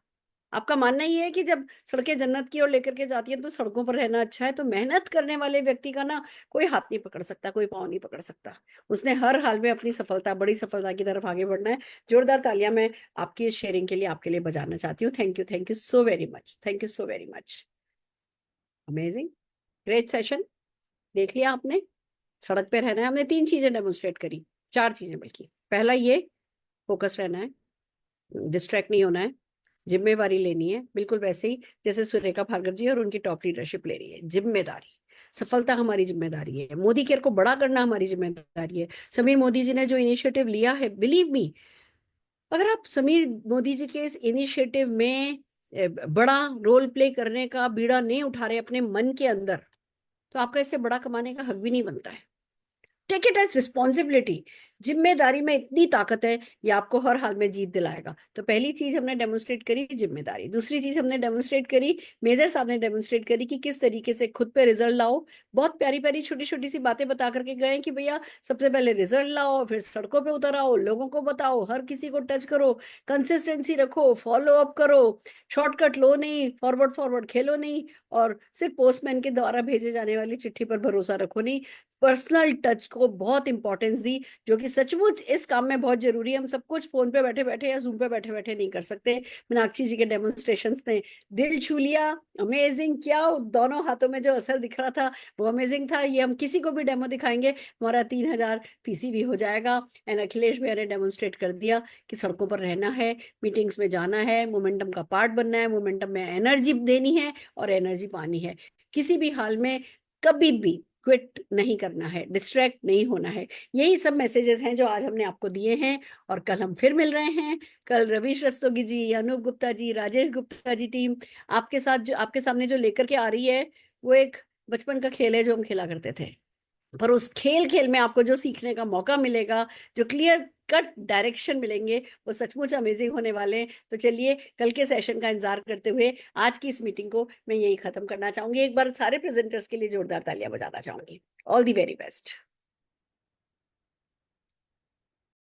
आपका मानना ये है कि जब सड़कें जन्नत की ओर लेकर के जाती हैं तो सड़कों पर रहना अच्छा है। तो मेहनत करने वाले व्यक्ति का ना कोई हाथ नहीं पकड़ सकता, कोई पाँव नहीं पकड़ सकता। उसने हर हाल में अपनी सफलता, बड़ी सफलता की तरफ आगे बढ़ना है। जोरदार तालियां मैं आपकी इस शेयरिंग के लिए आपके लिए बजाना चाहती हूँ। Thank you so very much, thank you so very much. Amazing, great session. देख लिया आपने, सड़क पे रहना है। हमने 3 चीजें डेमोन्स्ट्रेट करी, 4 चीजें बल्कि। पहला ये, फोकस रहना है, डिस्ट्रैक्ट नहीं होना है, जिम्मेवारी लेनी है, बिल्कुल वैसे ही जैसे सुरेखा भार्गव जी और उनकी टॉप लीडरशिप ले रही है। जिम्मेदारी, सफलता हमारी जिम्मेदारी है, मोदी केयर को बड़ा करना हमारी जिम्मेदारी है। समीर मोदी जी ने जो इनिशिएटिव लिया है, बिलीव मी, अगर आप समीर मोदी जी के इस इनिशिएटिव में बड़ा रोल प्ले करने का बीड़ा नहीं उठा रहे अपने मन के अंदर, तो आपका इससे बड़ा कमाने का हक भी नहीं बनता है। Take it as responsibility. जिम्मेदारी में इतनी ताकत है, ये आपको हर हाल में जीत दिलाएगा। तो पहली चीज हमने डेमोन्स्ट्रेट करी जिम्मेदारी। दूसरी चीज हमने डेमोन्स्ट्रेट करी, मेजर साहब ने डेमोन्स्ट्रेट करी कि किस तरीके से खुद पे रिजल्ट लाओ। बहुत प्यारी प्यारी छोटी छोटी सी बातें बता करके गए कि भैया सबसे पहले रिजल्ट लाओ, फिर सड़कों पे उतर आओ, लोगों को बताओ, हर किसी को टच करो, कंसिस्टेंसी रखो, फॉलो अप करो, शॉर्टकट लो नहीं, फॉरवर्ड फॉरवर्ड खेलो नहीं, और सिर्फ पोस्टमैन के द्वारा भेजे जाने वाली चिट्ठी पर भरोसा रखो नहीं। पर्सनल टच को बहुत इंपॉर्टेंस दी, जो कि सचमुच इस काम में बहुत जरूरी है। हम सब कुछ फोन पे बैठे बैठे या जूम पे बैठे बैठे नहीं कर सकते। मीनाक्षी जी के डेमोन्स्ट्रेशंस ने दिल छू लिया। अमेजिंग, क्या दोनों हाथों में जो असर दिख रहा था वो अमेजिंग था। ये हम किसी को भी डेमो दिखाएंगे, हमारा 3000 पीसीवी हो जाएगा। एंड अखिलेश भैया ने डेमोन्स्ट्रेट कर दिया कि सड़कों पर रहना है, मीटिंग्स में जाना है, मोमेंटम का पार्ट बनना है, मोमेंटम में एनर्जी देनी है और एनर्जी पानी है। किसी भी हाल में कभी भी क्विट नहीं करना है, डिस्ट्रैक्ट नहीं होना है। यही सब मैसेजेस हैं जो आज हमने आपको दिए हैं। और कल हम फिर मिल रहे हैं। कल रवीश रस्तोगी जी, अनूप गुप्ता जी, राजेश गुप्ता जी टीम आपके साथ जो आपके सामने जो लेकर के आ रही है, वो एक बचपन का खेल है जो हम खेला करते थे। पर उस खेल में आपको जो सीखने का मौका मिलेगा, जो क्लियर कट डायरेक्शन मिलेंगे, वो सचमुच अमेजिंग होने वाले हैं। तो चलिए कल के सेशन का इंतजार करते हुए आज की इस मीटिंग को मैं यही खत्म करना चाहूंगी। एक बार सारे प्रेजेंटर्स के लिए जोरदार तालियां बजाना चाहूंगी। All the very best.